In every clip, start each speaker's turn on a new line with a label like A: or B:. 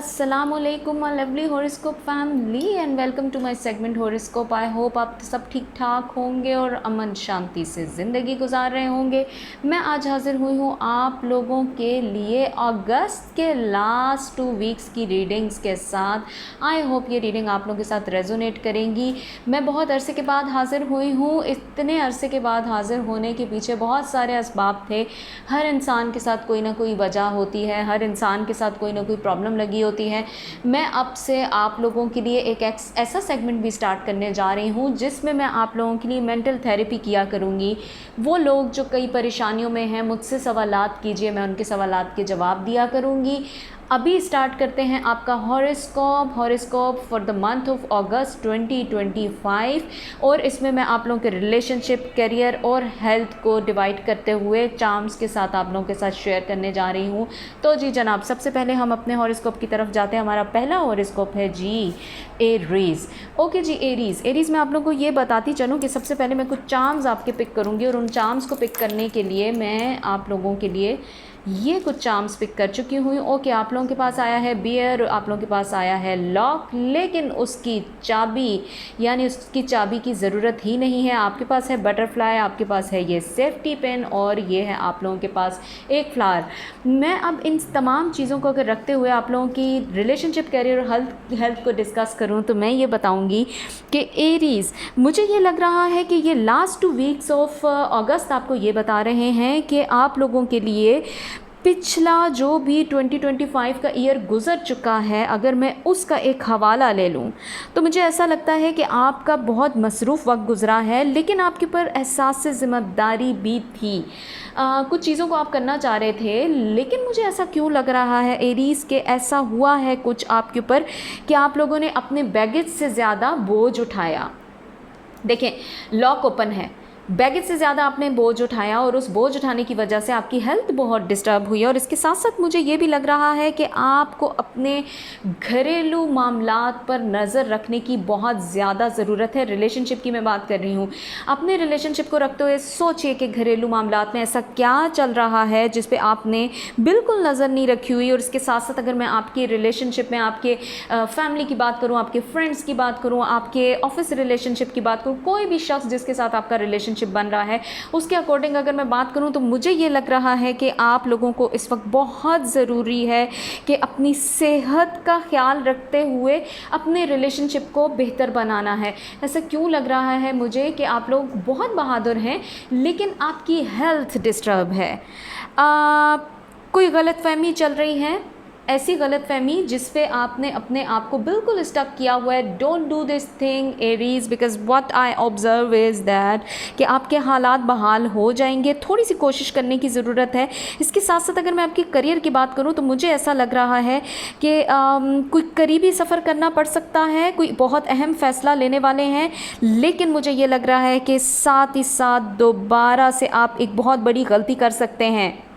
A: अस्सलामुअलैकुम my lovely horoscope family and welcome to my segment horoscope. I hope आप सब ठीक ठाक होंगे और अमन शांति से ज़िंदगी गुजार रहे होंगे। मैं आज हाज़िर हुई हूँ आप लोगों के लिए अगस्त के लास्ट 2 वीक्स की रीडिंग्स के साथ। आई होप ये रीडिंग आप लोगों के साथ रेजोनेट करेंगी। मैं बहुत अरसे के बाद हाज़िर हुई हूँ। इतने अरसे के बाद हाज़िर होने के पीछे बहुत सारे असबाब थे। हर इंसान के साथ कोई ना कोई वजह होती है, हर इंसान के साथ कोई ना कोई प्रॉब्लम लगी होती है। मैं अब से आप लोगों के लिए एक ऐसा सेगमेंट भी स्टार्ट करने जा रही हूँ जिसमें मैं आप लोगों के लिए मेंटल थेरेपी किया करूँगी। वो लोग जो कई परेशानियों में हैं मुझसे सवालात कीजिए, मैं उनके सवालात के जवाब दिया करूँगी। अभी स्टार्ट करते हैं आपका horoscope for the month of अगस्त 2025 और इसमें मैं आप लोगों के रिलेशनशिप, करियर और हेल्थ को डिवाइड करते हुए चार्म्स के साथ आप लोगों के साथ शेयर करने जा रही हूँ। तो जी जनाब, सबसे पहले हम अपने हॉरोस्कोप की तरफ जाते हैं। हमारा पहला हॉरोस्कोप है जी एरीज़। ओके जी, एरीज़ मैं आप लोगों को ये बताती चलूँ कि सबसे पहले मैं कुछ चार्म्स आपके पिक करूँगी और उन चार्म्स को पिक करने के लिए मैं आप लोगों के लिए ये कुछ चार्म्स पिक कर चुकी हूँ। ओके, आप लोगों के पास आया है बियर, आप लोगों के पास आया है लॉक, लेकिन उसकी चाबी यानी उसकी चाबी की ज़रूरत ही नहीं है। आपके पास है बटरफ्लाई, आपके पास है ये सेफ्टी पिन और ये है आप लोगों के पास एक फ्लावर। मैं अब इन तमाम चीज़ों को अगर रखते हुए आप लोगों की रिलेशनशिप, करियर और हेल्थ को डिस्कस करूँ तो मैं ये बताऊँगी कि एरीज़, मुझे ये लग रहा है कि ये लास्ट 2 वीक्स ऑफ अगस्त आपको ये बता रहे हैं कि आप लोगों के लिए पिछला जो भी 2025 का ईयर गुज़र चुका है, अगर मैं उसका एक हवाला ले लूँ तो मुझे ऐसा लगता है कि आपका बहुत मसरूफ़ वक्त गुज़रा है, लेकिन आपके ऊपर एहसास से ज़िम्मेदारी भी थी। कुछ चीज़ों को आप करना चाह रहे थे, लेकिन मुझे ऐसा क्यों लग रहा है एरीज़ के ऐसा हुआ है कुछ आपके ऊपर कि आप लोगों ने अपने बैगेज से ज़्यादा बोझ उठाया। देखें, लॉक ओपन है, बैगेज से ज़्यादा आपने बोझ उठाया और उस बोझ उठाने की वजह से आपकी हेल्थ बहुत डिस्टर्ब हुई है। और इसके साथ साथ मुझे ये भी लग रहा है कि आपको अपने घरेलू मामलात पर नज़र रखने की बहुत ज़्यादा ज़रूरत है। रिलेशनशिप की मैं बात कर रही हूँ। अपने रिलेशनशिप को रखते हुए सोचिए कि घरेलू मामलात में ऐसा क्या चल रहा है जिस पे आपने बिल्कुल नज़र नहीं रखी हुई। और इसके साथ साथ अगर मैं आपकी रिलेशनशिप में आपके फैमिली की बात करूँ, आपके फ्रेंड्स की बात करूँ, आपके ऑफिस रिलेशनशिप की बात करूँ, कोई भी शख्स जिसके साथ आपका रिलेशनशिप बन रहा है, उसके अकॉर्डिंग अगर मैं बात करूं तो मुझे ये लग रहा है कि आप लोगों को इस वक्त बहुत ज़रूरी है कि अपनी सेहत का ख्याल रखते हुए अपने रिलेशनशिप को बेहतर बनाना है। ऐसा क्यों लग रहा है मुझे कि आप लोग बहुत बहादुर हैं लेकिन आपकी हेल्थ डिस्टर्ब है। कोई गलतफहमी चल रही है, ऐसी गलतफहमी जिस पे आपने अपने आप को बिल्कुल स्टक किया हुआ है। Don't do this thing Aries, because what I observe is that कि आपके हालात बहाल हो जाएंगे। थोड़ी सी कोशिश करने की ज़रूरत है। इसके साथ साथ अगर मैं आपके करियर की बात करूं तो मुझे ऐसा लग रहा है कि कोई करीबी सफ़र करना पड़ सकता है, कोई बहुत अहम फ़ैसला लेने वाले हैं, लेकिन मुझे ये लग रहा है कि साथ ही साथ दोबारा से आप एक बहुत बड़ी गलती कर सकते हैं।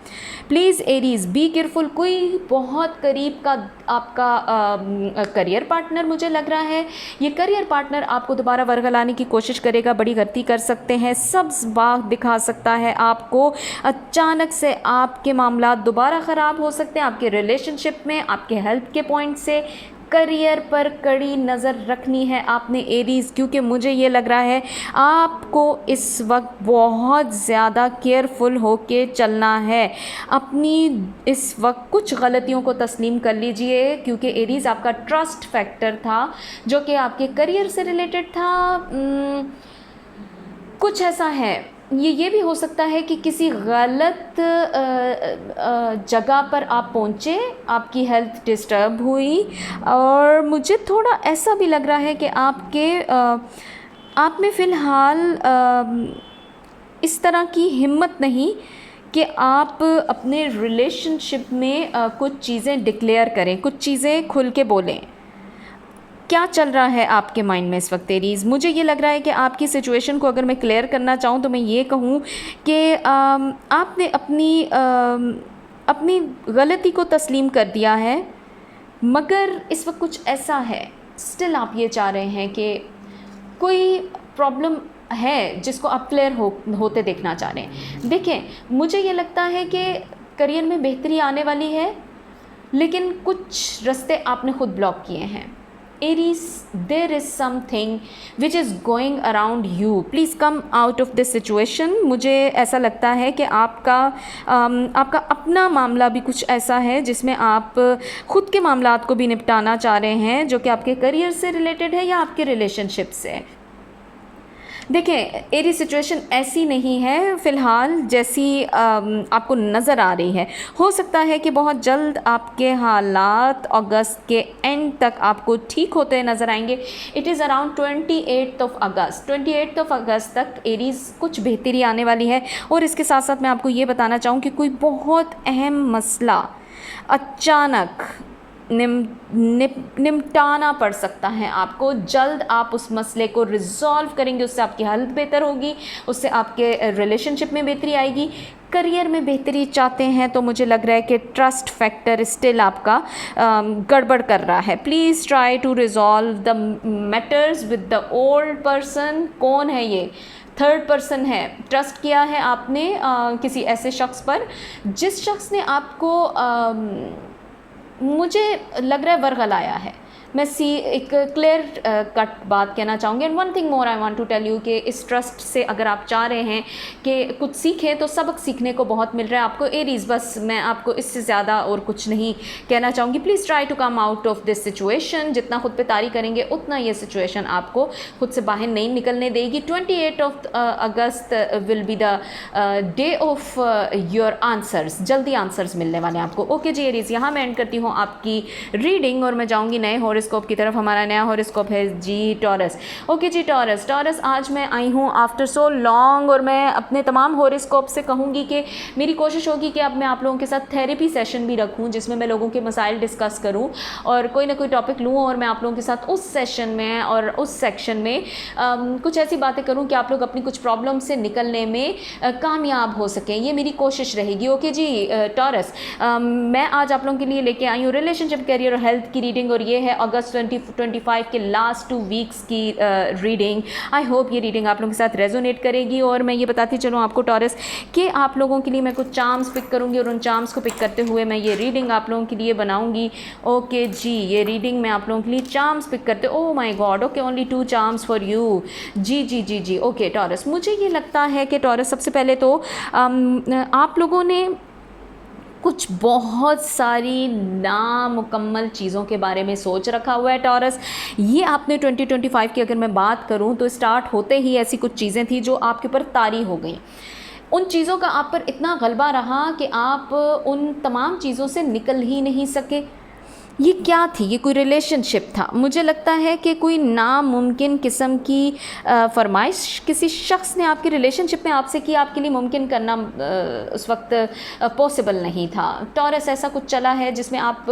A: Please Aries be careful. कोई बहुत करीब का आपका करियर पार्टनर मुझे लग रहा है, ये करियर पार्टनर आपको दोबारा वर्गलाने की कोशिश करेगा, बड़ी गलती कर सकते हैं, सब्ज़ बाग दिखा सकता है आपको। अचानक से आपके मामला दोबारा ख़राब हो सकते हैं आपके रिलेशनशिप में, आपके हेल्थ के पॉइंट से। करियर पर कड़ी नज़र रखनी है आपने एरीज़, क्योंकि मुझे ये लग रहा है आपको इस वक्त बहुत ज़्यादा केयरफुल होके चलना है। अपनी इस वक्त कुछ गलतियों को तस्लीम कर लीजिए, क्योंकि एरीज़ आपका ट्रस्ट फैक्टर था जो कि आपके करियर से रिलेटेड था। कुछ ऐसा है, ये भी हो सकता है कि किसी गलत जगह पर आप पहुँचे, आपकी हेल्थ डिस्टर्ब हुई। और मुझे थोड़ा ऐसा भी लग रहा है कि आप में फ़िलहाल इस तरह की हिम्मत नहीं कि आप अपने रिलेशनशिप में कुछ चीज़ें डिक्लेयर करें, कुछ चीज़ें खुल के बोलें। क्या चल रहा है आपके माइंड में इस वक्त एरीज़? मुझे ये लग रहा है कि आपकी सिचुएशन को अगर मैं क्लियर करना चाहूँ तो मैं ये कहूँ कि आपने अपनी गलती को तस्लीम कर दिया है, मगर इस वक्त कुछ ऐसा है, स्टिल आप ये चाह रहे हैं कि कोई प्रॉब्लम है जिसको आप क्लियर होते देखना चाह रहे हैं। देखें, मुझे ये लगता है कि करियर में बेहतरी आने वाली है, लेकिन कुछ रास्ते आपने खुद ब्लॉक किए हैं। Aries, there is something which is going around you, please come out of this situation. मुझे ऐसा लगता है कि आपका अपना मामला भी कुछ ऐसा है जिसमें आप खुद के मामलात को भी निपटाना चाह रहे हैं, जो कि आपके करियर से रिलेटेड है या आपके रिलेशनशिप से। देखिए, एरी सिचुएशन ऐसी नहीं है फ़िलहाल जैसी आपको नज़र आ रही है। हो सकता है कि बहुत जल्द आपके हालात अगस्त के एंड तक आपको ठीक होते नज़र आएंगे। इट इज़ अराउंड 28 अगस्त तक एरीज़ कुछ बेहतरी आने वाली है। और इसके साथ साथ मैं आपको ये बताना चाहूँ कि कोई बहुत अहम मसला अचानक निपटाना पड़ सकता है आपको। जल्द आप उस मसले को रिजॉल्व करेंगे, उससे आपकी हालत बेहतर होगी, उससे आपके रिलेशनशिप में बेहतरी आएगी। करियर में बेहतरी चाहते हैं तो मुझे लग रहा है कि ट्रस्ट फैक्टर स्टिल आपका गड़बड़ कर रहा है। Please try to resolve the matters with the old person. कौन है ये? थर्ड पर्सन है। ट्रस्ट किया है आपने किसी ऐसे शख्स पर जिस शख्स ने आपको मुझे लग रहा है वर्गलाया है। मैं एक क्लियर कट बात कहना चाहूँगी। And one thing more I want to tell you कि इस ट्रस्ट से अगर आप चाह रहे हैं कि कुछ सीखें तो सबक सीखने को बहुत मिल रहा है आपको एरीज़। बस मैं आपको इससे ज़्यादा और कुछ नहीं कहना चाहूँगी। Please try to come out of this situation. जितना खुद पे तारी करेंगे उतना ये सिचुएशन आपको खुद से बाहर नहीं निकलने देगी। 28 August will be the day of your answers. जल्दी आंसर्स मिलने वाले हैं आपको। ओके जी एरीज़, यहाँ मैं एंड करती हूँ आपकी रीडिंग और मैं जाऊँगी नए हॉरोस्कोप की तरफ। हमारा नया हॉरोस्कोप है जी टॉरस। ओके जी टॉरस, आज मैं आई हूँ आफ्टर सो लॉन्ग और मैं अपने तमाम हॉरोस्कोप से कहूँगी कि मेरी कोशिश होगी कि अब मैं आप लोगों के साथ थेरेपी सेशन भी रखूँ जिसमें मैं लोगों के मसाइल डिस्कस करूँ और कोई ना कोई टॉपिक लूँ और मैं आप लोगों के साथ उस सेशन में और उस सेक्शन में कुछ ऐसी बातें करूँ कि आप लोग अपनी कुछ प्रॉब्लम से निकलने में कामयाब हो सकें। ये मेरी कोशिश रहेगी। ओके जी टॉरस, मैं आज आप लोगों के लिए लेके आई हूँ रिलेशनशिप, करियर और हेल्थ की रीडिंग और ये है अगस्त 2025 के लास्ट 2 वीक्स की रीडिंग। आई होप ये रीडिंग आप लोगों के साथ रेजोनेट करेगी। और मैं ये बताती चलूँ आपको टॉरस कि आप लोगों के लिए मैं कुछ चार्म्स पिक करूँगी और उन चार्म्स को पिक करते हुए मैं ये रीडिंग आप लोगों के लिए बनाऊँगी। ओके जी, ये रीडिंग मैं आप लोगों के लिए चार्म्स पिक करते। Oh my god, okay, only 2 charms for you. जी जी जी जी ओके टॉरस, मुझे ये लगता है कि टॉरस सबसे पहले तो आप लोगों ने कुछ बहुत सारी नामुकम्मल चीज़ों के बारे में सोच रखा हुआ है टॉरस। ये आपने 2025 की अगर मैं बात करूं तो स्टार्ट होते ही ऐसी कुछ चीज़ें थी जो आपके ऊपर तारी हो गई। उन चीज़ों का आप पर इतना गलबा रहा कि आप उन तमाम चीज़ों से निकल ही नहीं सके। ये क्या थी? ये कोई रिलेशनशिप था। मुझे लगता है कि कोई नामुमकिन किस्म की फरमाइश किसी शख्स ने आपके रिलेशनशिप में आपसे की, आपके लिए मुमकिन करना उस वक्त पॉसिबल नहीं था। टॉरस, ऐसा कुछ चला है जिसमें आप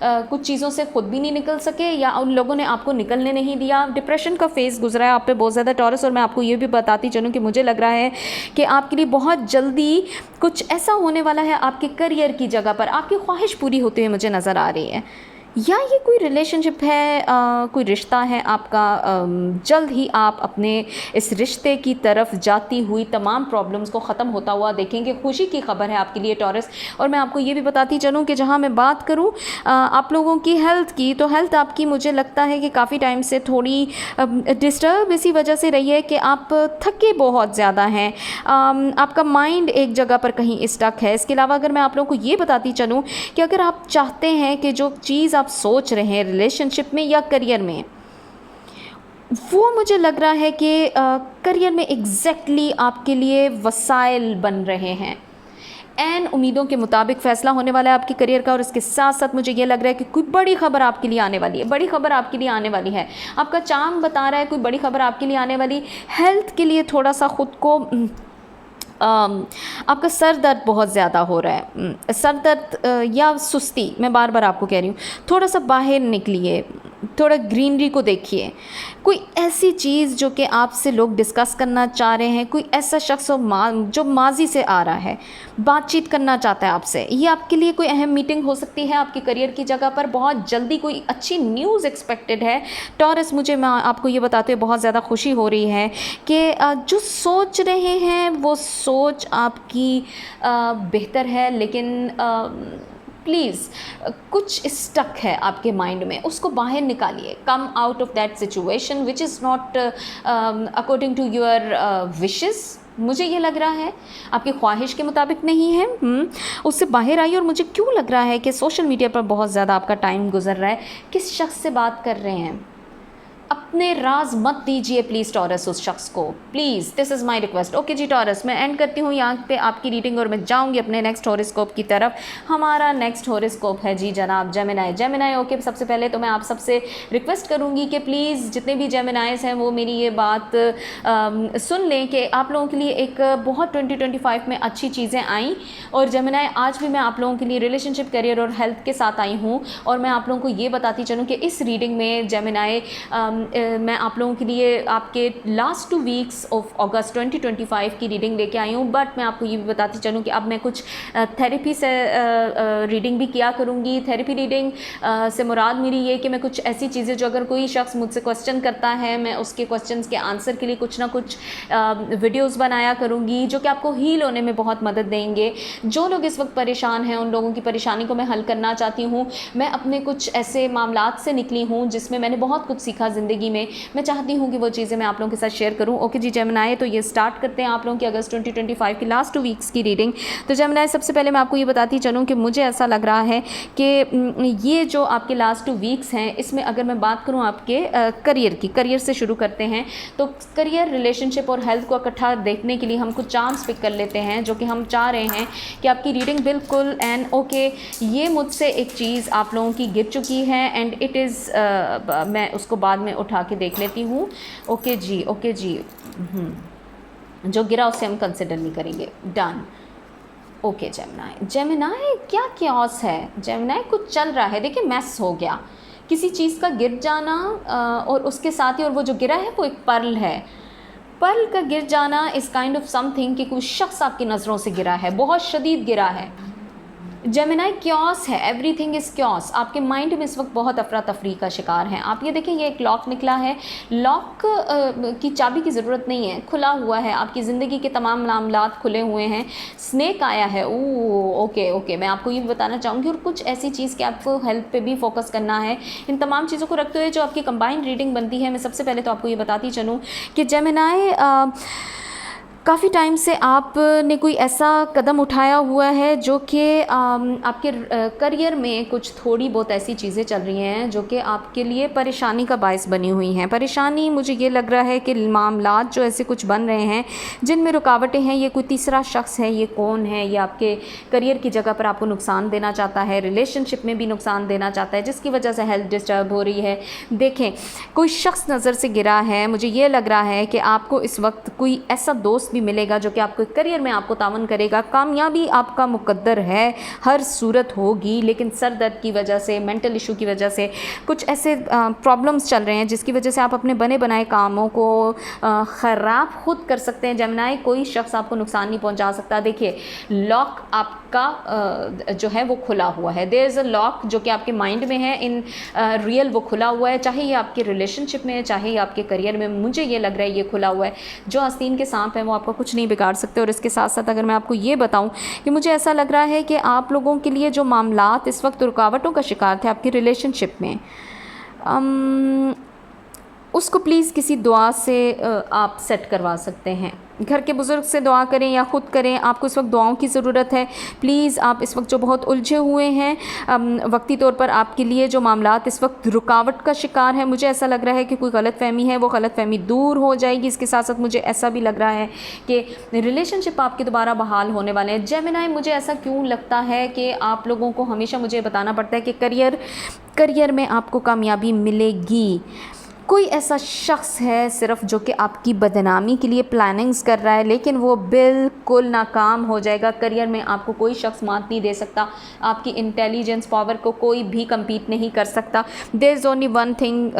A: कुछ चीज़ों से ख़ुद भी नहीं निकल सके या उन लोगों ने आपको निकलने नहीं दिया। डिप्रेशन का फेज़ गुजरा है आप पे बहुत ज़्यादा टॉरस। और मैं आपको ये भी बताती चलूँ कि मुझे लग रहा है कि आपके लिए बहुत जल्दी कुछ ऐसा होने वाला है आपके करियर की जगह पर, आपकी ख्वाहिश पूरी होती हुई मुझे नज़र आ रही है। या ये कोई रिलेशनशिप है, कोई रिश्ता है आपका। जल्द ही आप अपने इस रिश्ते की तरफ जाती हुई तमाम प्रॉब्लम्स को ख़त्म होता हुआ देखेंगे। खुशी की खबर है आपके लिए टॉरस। और मैं आपको ये भी बताती चलूँ कि जहाँ मैं बात करूँ आप लोगों की हेल्थ की, तो हेल्थ आपकी मुझे लगता है कि काफ़ी टाइम से थोड़ी डिस्टर्ब इसी वजह से रही है कि आप थके बहुत ज़्यादा हैं। आपका माइंड एक जगह पर कहीं स्टक है। इसके अलावा अगर मैं आप लोगों को ये बताती चलूँ कि अगर आप चाहते हैं कि जो चीज़ आप सोच रहे हैं रिलेशनशिप में या करियर में, वो मुझे लग रहा है कि करियर में एग्जैक्टली आपके लिए वसाइल बन रहे हैं। एन उम्मीदों के मुताबिक फ़ैसला होने वाला है आपके करियर का। और इसके साथ साथ मुझे ये लग रहा है कि कोई बड़ी खबर आपके लिए आने वाली है। बड़ी खबर आपके लिए आने वाली है। आपका चार्म बता रहा है कोई बड़ी खबर आपके लिए आने वाली। हेल्थ के लिए थोड़ा सा ख़ुद को आपका सर दर्द बहुत ज़्यादा हो रहा है। सर दर्द या सुस्ती, मैं बार बार आपको कह रही हूँ, थोड़ा सा बाहर निकलिए, थोड़ा ग्रीनरी को देखिए। कोई ऐसी चीज़ जो कि आपसे लोग डिस्कस करना चाह रहे हैं, कोई ऐसा शख्स जो माजी से आ रहा है, बातचीत करना चाहता है आपसे। ये आपके लिए कोई अहम मीटिंग हो सकती है आपके करियर की जगह पर। बहुत जल्दी कोई अच्छी न्यूज़ एक्सपेक्टेड है टॉरस। मैं आपको ये बताते हुए बहुत ज़्यादा खुशी हो रही है कि जो सोच रहे हैं वो सोच आपकी बेहतर है, लेकिन प्लीज़ कुछ स्टक है आपके माइंड में, उसको बाहर निकालिए। Come out of that situation which is not according to your wishes. मुझे ये लग रहा है आपकी ख्वाहिश के मुताबिक नहीं है, उससे बाहर आइए। और मुझे क्यों लग रहा है कि सोशल मीडिया पर बहुत ज़्यादा आपका टाइम गुजर रहा है। किस शख्स से बात कर रहे हैं, अपने राज मत दीजिए प्लीज़ टॉरस उस शख्स को, please, this is my request. Okay जी टॉरस, मैं एंड करती हूँ यहाँ पे आपकी रीडिंग और मैं जाऊँगी अपने नेक्स्ट हॉरोस्कोप की तरफ। हमारा नेक्स्ट हॉरोस्कोप है जी जनाब जेमिनी। जेमिनी ओके, सबसे पहले तो मैं आप सबसे रिक्वेस्ट करूँगी कि प्लीज़ जितने भी जेमिनाइज हैं वो मेरी ये बात सुन लें कि आप लोगों के लिए एक बहुत 2025 में अच्छी चीज़ें आई। और जेमिनी, आज भी मैं आप लोगों के लिए रिलेशनशिप, करियर और हेल्थ के साथ आई हूँ। और मैं आप लोगों को ये बताती चलूँ कि इस रीडिंग में जेमिनी मैं आप लोगों के लिए आपके लास्ट 2 वीक्स ऑफ अगस्त 2025 की रीडिंग लेके आई हूँ। बट मैं आपको ये भी बताती चलूँ कि अब मैं कुछ थेरेपी से रीडिंग भी किया करूँगी। थेरेपी रीडिंग से मुराद मेरी ये कि मैं कुछ ऐसी चीज़ें जो अगर कोई शख्स मुझसे क्वेश्चन करता है, मैं उसके क्वेश्चंस के आंसर के लिए कुछ ना कुछ वीडियोज़ बनाया करूँगी जो कि आपको हील होने में बहुत मदद देंगे। जो लोग इस वक्त परेशान हैं उन लोगों की परेशानी को मैं हल करना चाहती हूँ। मैं अपने कुछ ऐसे मामलात से निकली हूँ जिसमें मैंने बहुत कुछ सीखा ज़िंदगी में। मैं चाहती हूँ कि वो चीज़ें मैं आप लोगों के साथ शेयर करूँ। ओके जी जेमिनी, तो ये स्टार्ट करते हैं आप लोगों की अगस्त 2025 की लास्ट 2 वीक्स की रीडिंग। तो जेमिनी, सबसे पहले मैं आपको ये बताती चलूँ कि मुझे ऐसा लग रहा है कि ये जो आपके लास्ट 2 वीक्स हैं, इसमें अगर मैं बात करूँ आपके करियर से शुरू करते हैं। तो करियर, रिलेशनशिप और हेल्थ को इकट्ठा देखने के लिए हम कुछ चार्म्स पिक कर लेते हैं जो कि हम चाह रहे हैं कि आपकी रीडिंग बिल्कुल एंड ओके। ये मुझसे एक चीज़ आप लोगों की गिर चुकी है एंड इट इज़ मैं उसको बाद में उठा के देख लेती हूँ। ओके जी जो गिरा उसे हम कंसिडर नहीं करेंगे, डन। ओके जेमिनी क्या क्योस है जेमिनी, कुछ चल रहा है। देखिए मैस हो गया, किसी चीज़ का गिर जाना और उसके साथ ही, और वो जो गिरा है वो एक पर्ल है। पर्ल का गिर जाना इज़ काइंड ऑफ समथिंग कि कोई शख्स आपकी नज़रों से गिरा है, बहुत शदीद गिरा है। जेमिनी क्योस है, एवरीथिंग इज़ क्योस। आपके माइंड में इस वक्त बहुत अफरा तफरी का शिकार हैं आप। ये देखें, ये एक लॉक निकला है। लॉक की चाबी की ज़रूरत नहीं है, खुला हुआ है। आपकी ज़िंदगी के तमाम मामलात खुले हुए हैं। स्नेक आया है, ओके मैं आपको ये बताना चाहूँगी। और कुछ ऐसी चीज़ कि आपको हेल्थ पे भी फोकस करना है। इन तमाम चीज़ों को रखते हुए जो आपकी कंबाइंड रीडिंग बनती है, मैं सबसे पहले तो आपको ये बताती चलूँ कि जेमिनी काफ़ी टाइम से आपने कोई ऐसा कदम उठाया हुआ है जो कि आपके करियर में कुछ थोड़ी बहुत ऐसी चीज़ें चल रही हैं जो कि आपके लिए परेशानी का बायस बनी हुई हैं। परेशानी, मुझे ये लग रहा है कि मामलात जो ऐसे कुछ बन रहे हैं जिनमें रुकावटें हैं। ये कोई तीसरा शख्स है, ये कौन है? ये आपके करियर की जगह पर आपको नुकसान देना चाहता है, रिलेशनशिप में भी नुकसान देना चाहता है, जिसकी वजह से हेल्थ डिस्टर्ब हो रही है। देखें, कोई शख्स नज़र से गिरा है। मुझे ये लग रहा है कि आपको इस वक्त कोई ऐसा दोस्त भी मिलेगा जो कि आपको करियर में आपको तावन करेगा। कामयाबी आपका मुकद्दर है, हर सूरत होगी, लेकिन सर दर्द की वजह से, मेंटल इशू की वजह से कुछ ऐसे प्रॉब्लम्स चल रहे हैं जिसकी वजह से आप अपने बने बनाए कामों को ख़राब खुद कर सकते हैं। जेमिनी, कोई शख्स आपको नुकसान नहीं पहुंचा सकता। देखिए, लॉक आपका जो है वो खुला हुआ है। देयर इज़ अ लॉक जो कि आपके माइंड में है, इन रियल वो खुला हुआ है। चाहे ये आपके रिलेशनशिप में है, चाहे ये आपके करियर में, मुझे ये लग रहा है ये खुला हुआ है। जो आस्तीन के सांप हैं वो आपका कुछ नहीं बिगाड़ सकते। और इसके साथ साथ अगर मैं आपको ये बताऊं कि मुझे ऐसा लग रहा है कि आप लोगों के लिए जो मामलात इस वक्त रुकावटों का शिकार थे आपकी रिलेशनशिप में, उसको प्लीज़ किसी दुआ से आप सेट करवा सकते हैं। घर के बुज़ुर्ग से दुआ करें या ख़ुद करें, आपको इस वक्त दुआओं की ज़रूरत है। प्लीज़ आप इस वक्त जो बहुत उलझे हुए हैं, वक्ती तौर पर आपके लिए जो मामलात इस वक्त रुकावट का शिकार है, मुझे ऐसा लग रहा है कि कोई गलतफ़हमी है, वो गलतफ़हमी दूर हो जाएगी। इसके साथ साथ मुझे ऐसा भी लग रहा है कि रिलेशनशिप आपके दोबारा बहाल होने वाले हैं। जेमिनी, मुझे ऐसा क्यों लगता है कि आप लोगों को हमेशा मुझे बताना पड़ता है कि करियर में आपको कामयाबी मिलेगी। कोई ऐसा शख्स है सिर्फ जो कि आपकी बदनामी के लिए प्लानिंग्स कर रहा है, लेकिन वो बिल्कुल नाकाम हो जाएगा। करियर में आपको कोई शख्स मात नहीं दे सकता, आपकी इंटेलिजेंस पावर को कोई भी कम्पीट नहीं कर सकता। There is only one thing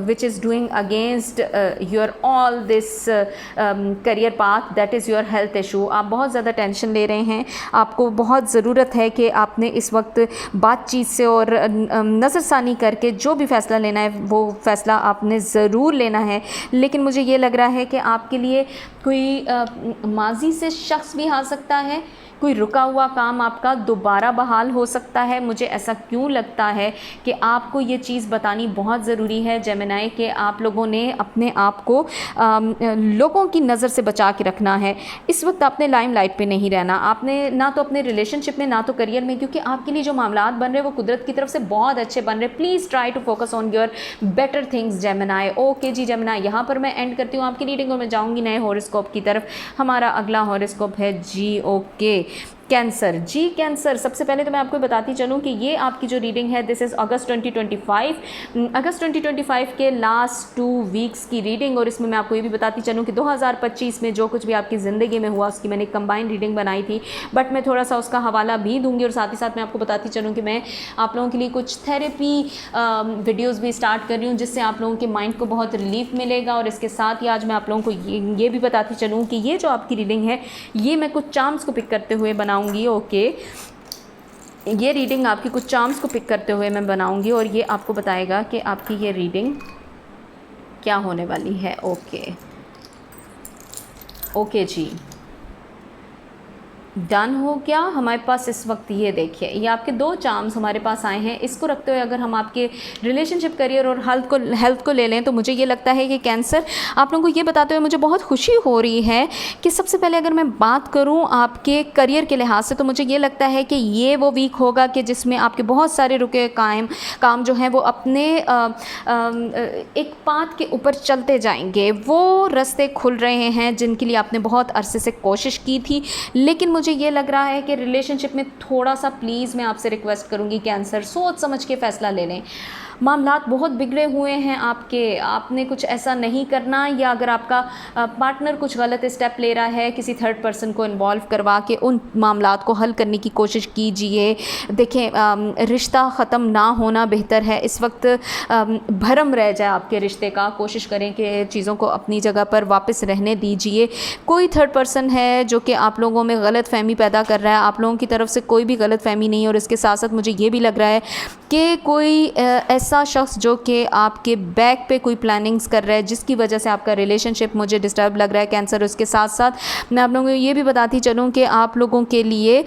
A: which is doing against your all this career path, that is your health issue. आप बहुत ज़्यादा टेंशन ले रहे हैं, आपको बहुत ज़रूरत है कि आपने इस वक्त बातचीत से और नज़रसानी करके जो भी फ़ैसला लेना है वो फ़ैसला आपने ज़रूर लेना है। लेकिन मुझे ये लग रहा है कि आपके लिए कोई माजी से शख्स भी आ सकता है कोई रुका हुआ काम आपका दोबारा बहाल हो सकता है। मुझे ऐसा क्यों लगता है कि आपको ये चीज़ बतानी बहुत ज़रूरी है जेमिनी कि आप लोगों ने अपने आप को लोगों की नज़र से बचा के रखना है। इस वक्त आपने लाइमलाइट पे नहीं रहना, आपने ना तो अपने रिलेशनशिप में ना तो करियर में, क्योंकि आपके लिए जो मामलात बन रहे हैं वो कुदरत की तरफ से बहुत अच्छे बन रहे हैं। Please try to focus on your better things Gemini. Okay जी जेमिनी, यहाँ पर मैं एंड करती हूँ आपकी रीडिंग और मैं जाऊँगी नए हॉरोस्कोप की तरफ। हमारा अगला हॉरोस्कोप है जी ओके कैंसर। जी कैंसर, सबसे पहले तो मैं आपको बताती चलूँ कि ये आपकी जो रीडिंग है दिस इज़ अगस्त 2025, अगस्त 2025 के लास्ट 2 वीक्स की रीडिंग। और इसमें मैं आपको ये भी बताती चलूँ कि 2025 में जो कुछ भी आपकी ज़िंदगी में हुआ उसकी मैंने कंबाइंड रीडिंग बनाई थी, बट मैं थोड़ा सा उसका हवाला भी दूंगी। और साथ ही साथ मैं आपको बताती चलूँ कि मैं आप लोगों के लिए कुछ थेरेपी वीडियोज़ भी स्टार्ट कर रही हूँ जिससे आप लोगों के माइंड को बहुत रिलीफ मिलेगा। और इसके साथ ही आज मैं आप लोगों को ये भी बताती चलूँ कि ये जो आपकी रीडिंग है ये मैं कुछ चार्म्स को पिक करते हुए बनाऊँगी। ओके, ये रीडिंग आपकी कुछ चार्म्स को पिक करते हुए मैं बनाऊंगी और ये आपको बताएगा कि आपकी ये रीडिंग क्या होने वाली है। ओके ओके जी, डन हो गया हमारे पास इस वक्त। ये देखिए, ये आपके 2 चार्म्स हमारे पास आए हैं। इसको रखते हुए अगर हम आपके रिलेशनशिप, करियर और हेल्थ को ले लें तो मुझे ये लगता है कि कैंसर, आप लोगों को ये बताते हुए मुझे बहुत खुशी हो रही है कि सबसे पहले अगर मैं बात करूं आपके करियर के लिहाज से तो मुझे ये लगता है कि ये वो वीक होगा कि जिसमें आपके बहुत सारे रुके काम जो हैं वो अपने एक पाथ के ऊपर चलते जाएंगे। वो रास्ते खुल रहे हैं जिनके लिए आपने बहुत अरसे से कोशिश की थी। लेकिन मुझे ये लग रहा है कि रिलेशनशिप में थोड़ा सा प्लीज़ मैं आपसे रिक्वेस्ट करूँगी कैंसर, सोच समझ के फ़ैसला ले लें। मामलात बहुत बिगड़े हुए हैं आपके, आपने कुछ ऐसा नहीं करना। या अगर आपका पार्टनर कुछ गलत स्टेप ले रहा है, किसी थर्ड पर्सन को इन्वॉल्व करवा के उन मामलात को हल करने की कोशिश कीजिए। देखें, रिश्ता ख़त्म ना होना बेहतर है। इस वक्त भरम रह जाए आपके रिश्ते का, कोशिश करें कि चीज़ों को अपनी जगह पर वापस रहने दीजिए। कोई थर्ड पर्सन है जो कि आप लोगों में गलत फहमी पैदा कर रहा है, आप लोगों की तरफ से कोई भी गलत फहमी नहीं है। और इसके साथ साथ मुझे ये भी लग रहा है कि कोई ऐसा शख्स जो कि आपके बैक पे कोई प्लानिंग्स कर रहा है जिसकी वजह से आपका रिलेशनशिप मुझे डिस्टर्ब लग रहा है कैंसर। उसके साथ साथ मैं आप लोगों को ये भी बताती चलूँ कि आप लोगों के लिए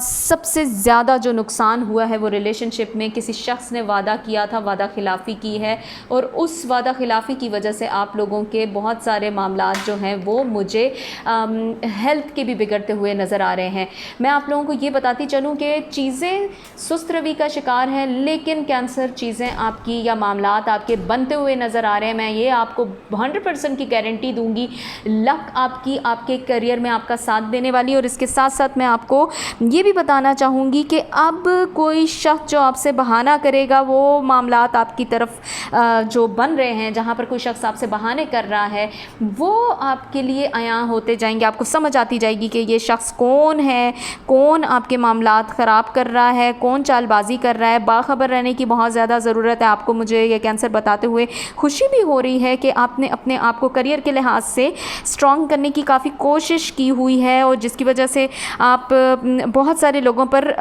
A: सबसे ज़्यादा जो नुकसान हुआ है वो रिलेशनशिप में किसी शख्स ने वादा किया था, वादा खिलाफ़ी की है। और उस वादा खिलाफ़ी की वजह से आप लोगों के बहुत सारे मामलात जो हैं वो मुझे हेल्थ के भी बिगड़ते हुए नज़र आ रहे हैं। मैं आप लोगों को ये बताती चलूँ कि चीज़ें सुस्त रवि का शिकार हैं, लेकिन कैंसर चीज़ें आपकी या मामलात आपके बनते हुए नज़र आ रहे हैं। मैं ये आपको 100% की गारंटी दूंगी। लक आपकी आपके करियर में आपका साथ देने वाली। और इसके साथ साथ मैं आपको ये भी बताना चाहूँगी कि अब कोई शख्स जो आपसे बहाना करेगा, वो मामलात आपकी तरफ जो बन रहे हैं, जहाँ पर कोई शख्स आपसे बहाने कर रहा है, वो आपके लिए आया होते जाएंगे। आपको समझ आती जाएगी कि ये शख्स कौन है, कौन आपके मामलात ख़राब कर रहा है, कौन चालबाजी कर रहा है। बाखबर रहने की बहुत ज़्यादा ज़रूरत है। आपको मुझे ये कैंसर बताते हुए खुशी भी हो रही है कि आपने अपने आप को करियर के लिहाज से स्ट्रॉन्ग करने की काफ़ी कोशिश की हुई है और जिसकी वजह से आप बहुत सारे लोगों पर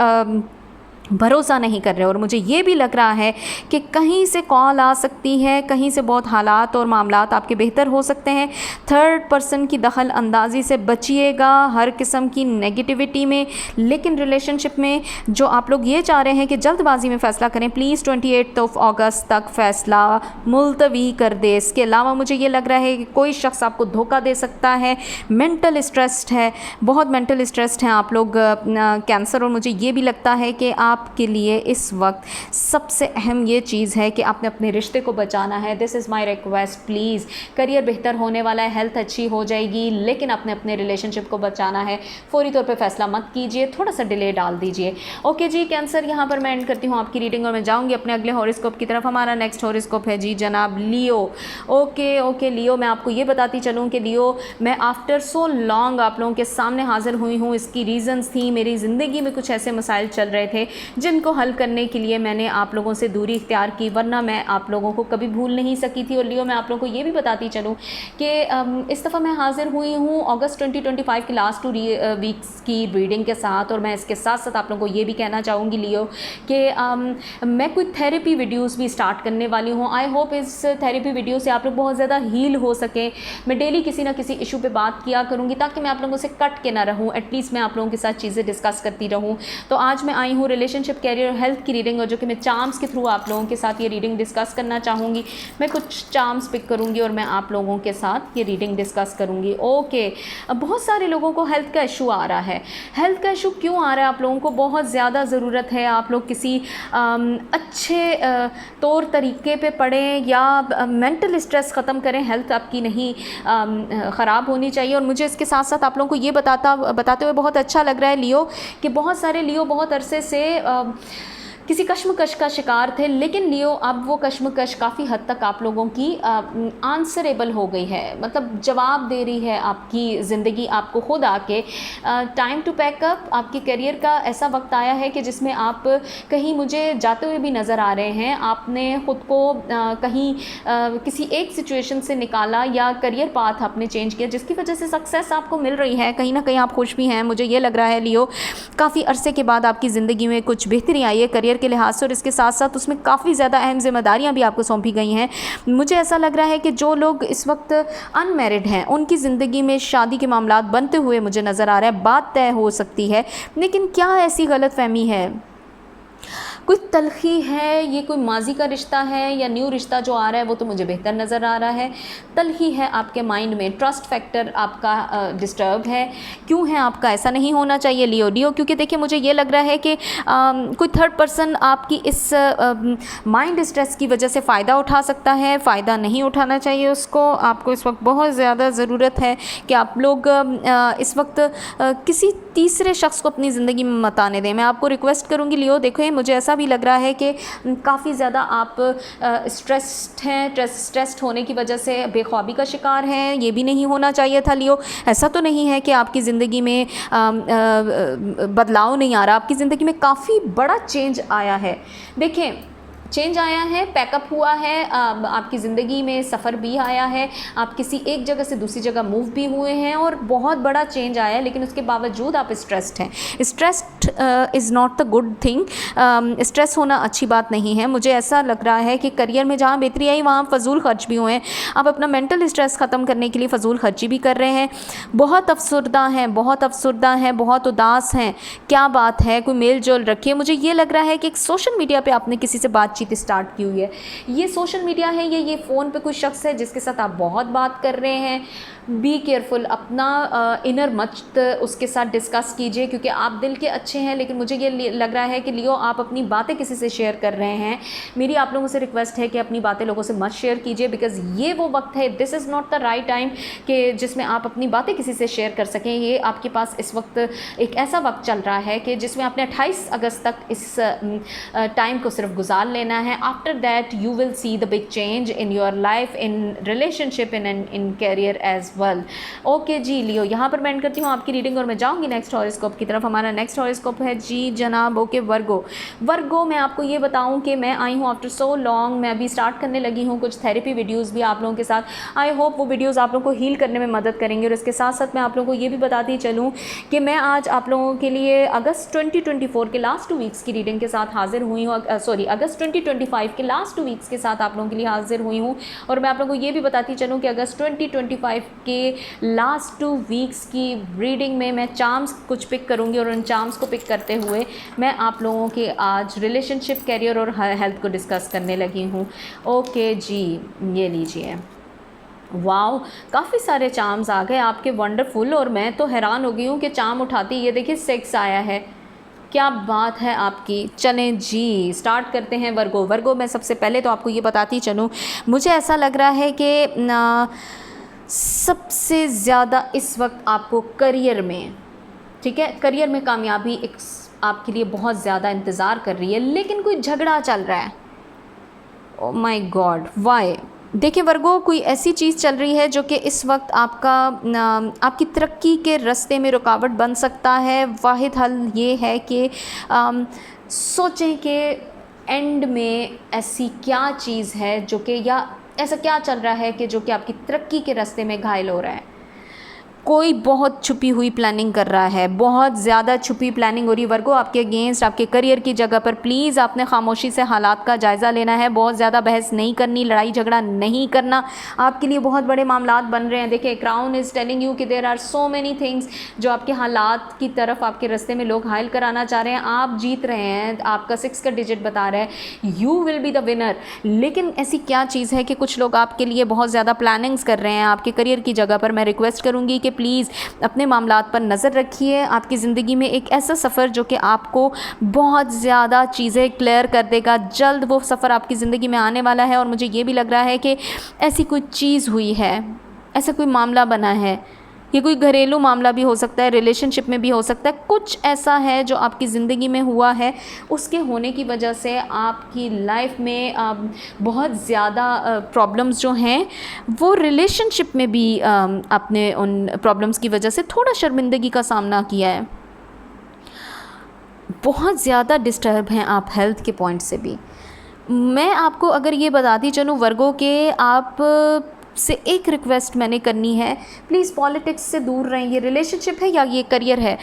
A: भरोसा नहीं कर रहे। और मुझे ये भी लग रहा है कि कहीं से कॉल आ सकती है, कहीं से बहुत हालात और मामलात आपके बेहतर हो सकते हैं। थर्ड पर्सन की दखल अंदाजी से बचिएगा हर किस्म की नेगेटिविटी में। लेकिन रिलेशनशिप में जो आप लोग ये चाह रहे हैं कि जल्दबाजी में फ़ैसला करें, प्लीज़ 28 अगस्त तक फ़ैसला मुलतवी कर दे। इसके अलावा मुझे ये लग रहा है कि कोई शख्स आपको धोखा दे सकता है। मेंटल स्ट्रेस्ड है, बहुत मेंटल स्ट्रेस्ड हैं आप लोग कैंसर। और मुझे ये भी लगता है कि आपके लिए इस वक्त सबसे अहम ये चीज़ है कि आपने अपने रिश्ते को बचाना है। This is my request please. Career बेहतर होने वाला है, हेल्थ अच्छी हो जाएगी, लेकिन आपने अपने रिलेशनशिप को बचाना है। फौरी तौर पे फैसला मत कीजिए, थोड़ा सा डिले डाल दीजिए। ओके जी कैंसर, यहाँ पर मैं एंड करती हूँ आपकी रीडिंग और मैं जाऊँगी अपने अगले हॉरोस्कोप की तरफ। हमारा नेक्स्ट हॉरोस्कोप है जी जनाब लियो। ओके लियो, मैं आपको ये बताती चलूँ कि लियो, मैं आफ्टर सो लॉन्ग आप लोगों के सामने हाज़िर हुई हूँ। इसकी रीज़न्स थी, मेरी ज़िंदगी में कुछ ऐसे मसाइल चल रहे थे जिनको हल करने के लिए मैंने आप लोगों से दूरी इख्तियार की, वरना मैं आप लोगों को कभी भूल नहीं सकी थी। और लियो, मैं आप लोगों को ये भी बताती चलूँ कि इस दफ़ा मैं हाज़िर हुई हूँ अगस्त 2025 की लास्ट 2 वीक्स की रीडिंग के साथ। और मैं इसके साथ साथ आप लोगों को ये भी कहना चाहूँगी लियो कि मैं कोई थेरेपी वीडियोज़ भी स्टार्ट करने वाली हूँ। आई होप इस थेरेपी वीडियो से आप लोग बहुत ज़्यादा हील हो सकें। मैं डेली किसी ना किसी इशू पे बात किया करूँगी ताकि मैं आप लोगों से कट के ना रहूँ, एटलीस्ट मैं आप लोगों के साथ चीज़ें डिस्कस करती रहूँ। तो आज मैं आई हूँ रिलेशनशिप, कैरियर और हेल्थ की रीडिंग, और जो कि मैं चार्म्स के थ्रू आप लोगों के साथ ये रीडिंग डिस्कस करना चाहूँगी। मैं कुछ चार्म्स पिक करूँगी और मैं आप लोगों के साथ ये रीडिंग डिस्कस करूँगी। ओके, अब बहुत सारे लोगों को हेल्थ का इशू आ रहा है। हेल्थ का इशू क्यों आ रहा है? आप लोगों को बहुत ज़्यादा ज़रूरत है आप लोग किसी अच्छे तौर तरीके पे पढ़ें या मेंटल स्ट्रेस ख़त्म करें। हेल्थ आपकी नहीं ख़राब होनी चाहिए। और मुझे इसके साथ साथ आप लोगों को ये बताते हुए बहुत अच्छा लग रहा है लियो कि बहुत सारे लियो बहुत अरसे से किसी कश्मकश का शिकार थे, लेकिन लियो अब वो कश्मकश काफ़ी हद तक आप लोगों की आंसरेबल हो गई है, मतलब जवाब दे रही है आपकी ज़िंदगी आपको खुद आके। टाइम टू पैकअप, आपके करियर का ऐसा वक्त आया है कि जिसमें आप कहीं मुझे जाते हुए भी नज़र आ रहे हैं। आपने ख़ुद को कहीं किसी एक सिचुएशन से निकाला या करियर पाथ आपने चेंज किया, जिसकी वजह से सक्सेस आपको मिल रही है। कहीं ना कहीं आप खुश भी हैं। मुझे ये लग रहा है लियो काफ़ी अरसे के बाद आपकी ज़िंदगी में कुछ बेहतरी आई है करियर के लिहाज से, और इसके साथ साथ उसमें काफ़ी ज़्यादा अहम जिम्मेदारियां भी आपको सौंपी गई हैं। मुझे ऐसा लग रहा है कि जो लोग इस वक्त अनमैरिड हैं उनकी ज़िंदगी में शादी के मामलात बनते हुए मुझे नज़र आ रहा है। बात तय हो सकती है, लेकिन क्या ऐसी गलतफहमी है, कोई तलखी है, ये कोई माजी का रिश्ता है या न्यू रिश्ता जो आ रहा है वो तो मुझे बेहतर नज़र आ रहा है। तलखी है आपके माइंड में, ट्रस्ट फैक्टर आपका डिस्टर्ब है। क्यों है आपका? ऐसा नहीं होना चाहिए लियो, क्योंकि देखिए मुझे ये लग रहा है कि कोई थर्ड पर्सन आपकी इस माइंड स्ट्रेस की वजह से फ़ायदा उठा सकता है। फ़ायदा नहीं उठाना चाहिए उसको। आपको इस वक्त बहुत ज़्यादा ज़रूरत है कि आप लोग इस वक्त किसी तीसरे शख्स को अपनी ज़िंदगी में मत आने दें। मैं आपको रिक्वेस्ट करूँगी लियो, देखो मुझे ऐसा भी लग रहा है कि काफ़ी ज़्यादा आप स्ट्रेस्ड होने की वजह से बेख्वाबी का शिकार हैं। ये भी नहीं होना चाहिए था लियो। ऐसा तो नहीं है कि आपकी ज़िंदगी में बदलाव नहीं आ रहा, आपकी ज़िंदगी में काफ़ी बड़ा चेंज आया है। देखें, चेंज आया है, पैकअप हुआ है, आपकी ज़िंदगी में सफ़र भी आया है, आप किसी एक जगह से दूसरी जगह मूव भी हुए हैं और बहुत बड़ा चेंज आया है, लेकिन उसके बावजूद आप स्ट्रेस्ड हैं। Stressed is not the good thing. Stress होना अच्छी बात नहीं है। मुझे ऐसा लग रहा है कि करियर में जहाँ बेहतरी आई वहाँ फजूल खर्च भी हुए हैं। आप अपना मेंटल स्ट्रेस ख़त्म करने के लिए फजूल खर्ची भी कर रहे हैं। बहुत अफसरदा हैं, बहुत उदास हैं। क्या बात है? कोई मेल जोल रखिए। मुझे ये लग रहा है कि एक सोशल मीडिया पर आपने किसी से बातचीत स्टार्ट की हुई है। ये सोशल मीडिया है, ये फ़ोन पे कोई शख्स है जिसके साथ आप बहुत बात कर रहे हैं। बी केयरफुल, अपना इनर मस्त उसके साथ डिस्कस कीजिए, क्योंकि आप दिल के अच्छे हैं, लेकिन मुझे ये लग रहा है कि लियो आप अपनी बातें किसी से शेयर कर रहे हैं। मेरी आप लोगों से रिक्वेस्ट है कि अपनी बातें लोगों से मत शेयर कीजिए, बिकॉज़ ये वो वक्त है, this is not the right time कि जिसमें आप अपनी बातें किसी से शेयर कर सकें। ये आपके पास इस वक्त एक ऐसा वक्त चल रहा है कि जिसमें आपने 28 अगस्त तक इस टाइम को सिर्फ गुजार लेना है। After that you will see the big change in your life, in relationship, in career as well. Okay जी लियो, यहाँ पर मैं एंड करती हूँ आपकी रीडिंग और मैं जाऊँगी नेक्स्ट हॉरोस्कोप की तरफ। हमारा नेक्स्ट हॉरोस्कोप है जी जनाब ओके वर्गो। मैं आपको ये बताऊँ कि मैं आई हूँ आफ्टर सो लॉन्ग। मैं अभी स्टार्ट करने लगी हूँ कुछ थेरेपी वीडियोज़ भी आप लोगों के साथ। आई होप वो वीडियोज़ आप लोगों को हील करने में मदद करेंगे। और इसके साथ साथ मैं आप लोगों को ये भी बताती चलूँ कि मैं आज आप लोगों के लिए अगस्त 2024 के लास्ट 2 वीक्स की रीडिंग के साथ हाजिर हुई हूँ। अगस्त 2025 के लास्ट 2 वीक्स के साथ आप लोगों के लिए हाजिर हुई हूँ। और मैं आप लोगों को ये भी बताती चलूँ कि अगस्त 2025 के लास्ट 2 वीक्स की रीडिंग में मैं चार्म्स कुछ पिक करूँगी, और उन चार्म्स को पिक करते हुए मैं आप लोगों के आज रिलेशनशिप, कैरियर और हेल्थ को डिस्कस करने लगी हूँ। ओके जी, ये लीजिए। वाओ, काफ़ी सारे चार्म्स आ गए आपके, वंडरफुल। और मैं तो हैरान हो गई हूँ कि चार्म उठाती, ये देखिए 6 आया है। क्या बात है आपकी। चलें जी, स्टार्ट करते हैं वर्गो। मैं सबसे पहले तो आपको ये बताती चलूँ, मुझे ऐसा लग रहा है कि सबसे ज़्यादा इस वक्त आपको करियर में, ठीक है, करियर में कामयाबी एक आपके लिए बहुत ज़्यादा इंतज़ार कर रही है, लेकिन कोई झगड़ा चल रहा है। Oh my god, why? देखिए वर्गो, कोई ऐसी चीज़ चल रही है जो कि इस वक्त आपकी तरक्की के रास्ते में रुकावट बन सकता है। वाहिद हल ये है कि सोचें कि एंड में ऐसी क्या चीज़ है जो कि, या ऐसा क्या चल रहा है कि जो कि आपकी तरक्की के रास्ते में घायल हो रहा है। कोई बहुत छुपी हुई प्लानिंग कर रहा है, बहुत ज़्यादा छुपी प्लानिंग हो रही है वर्गो आपके अगेंस्ट, आपके करियर की जगह पर। प्लीज़ आपने खामोशी से हालात का जायज़ा लेना है, बहुत ज़्यादा बहस नहीं करनी, लड़ाई झगड़ा नहीं करना। आपके लिए बहुत बड़े मामलात बन रहे हैं। देखिए क्राउन इज़ टेलिंग यू कि there are so many things जो आपके हालात की तरफ, आपके रास्ते में लोग हायल कराना चाह रहे हैं। आप जीत रहे हैं, आपका 6 का डिजिट बता रहा है, you will be the winner. लेकिन ऐसी क्या चीज़ है कि कुछ लोग आपके लिए बहुत ज़्यादा प्लानिंग्स कर रहे हैं आपके करियर की जगह पर। मैं रिक्वेस्ट करूँगी कि प्लीज़ अपने मामलात पर नज़र रखिए। आपकी ज़िंदगी में एक ऐसा सफ़र जो कि आपको बहुत ज़्यादा चीज़ें क्लियर कर देगा, जल्द वो सफ़र आपकी ज़िंदगी में आने वाला है। और मुझे ये भी लग रहा है कि ऐसी कोई चीज़ हुई है, ऐसा कोई मामला बना है, ये कोई घरेलू मामला भी हो सकता है, रिलेशनशिप में भी हो सकता है। कुछ ऐसा है जो आपकी ज़िंदगी में हुआ है, उसके होने की वजह से आपकी लाइफ में बहुत ज़्यादा प्रॉब्लम्स जो हैं वो रिलेशनशिप में भी आपने उन प्रॉब्लम्स की वजह से थोड़ा शर्मिंदगी का सामना किया है। बहुत ज़्यादा डिस्टर्ब हैं आप हेल्थ के पॉइंट से भी। मैं आपको अगर ये बताती चलूँ वर्गो के, आप से एक रिक्वेस्ट मैंने करनी है, प्लीज़ पॉलिटिक्स से दूर रहें। ये रिलेशनशिप है या ये करियर है,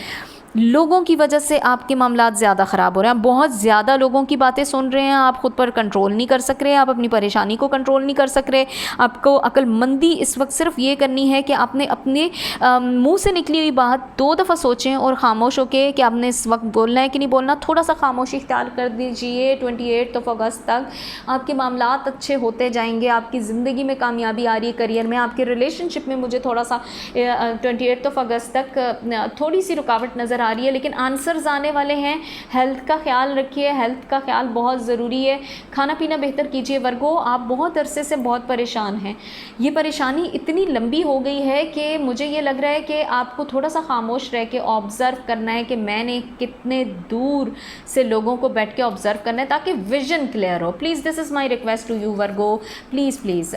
A: लोगों की वजह से आपके मामलात ज़्यादा ख़राब हो रहे हैं। बहुत ज़्यादा लोगों की बातें सुन रहे हैं, आप ख़ुद पर कंट्रोल नहीं कर सक रहे, आप अपनी परेशानी को कंट्रोल नहीं कर सक रहे। आपको अक्लमंदी इस वक्त सिर्फ ये करनी है कि आपने अपने मुंह से निकली हुई बात 2 दफ़ा सोचें और ख़ामोश होकर कि आपने इस वक्त बोलना है कि नहीं बोलना। थोड़ा सा खामोशी इख्तियार कर दीजिए। 28 अगस्त तक आपके मामलात अच्छे होते जाएंगे, आपकी ज़िंदगी में कामयाबी आ रही है, करियर में, आपके रिलेशनशिप में मुझे थोड़ा सा 28 अगस्त तक थोड़ी सी रुकावट नज़र आ रही है, लेकिन आंसर्स आने वाले हैं। हेल्थ का ख्याल रखिए, हेल्थ का ख्याल बहुत ज़रूरी है। खाना पीना बेहतर कीजिए वर्गो, आप बहुत अरसे से बहुत परेशान हैं। ये परेशानी इतनी लंबी हो गई है कि मुझे ये लग रहा है कि आपको थोड़ा सा खामोश रह के ऑब्ज़र्व करना है कि मैंने कितने दूर से लोगों को बैठ के ऑब्ज़र्व करना है ताकि विजन क्लियर हो। Please this is my request to you Virgo, please please.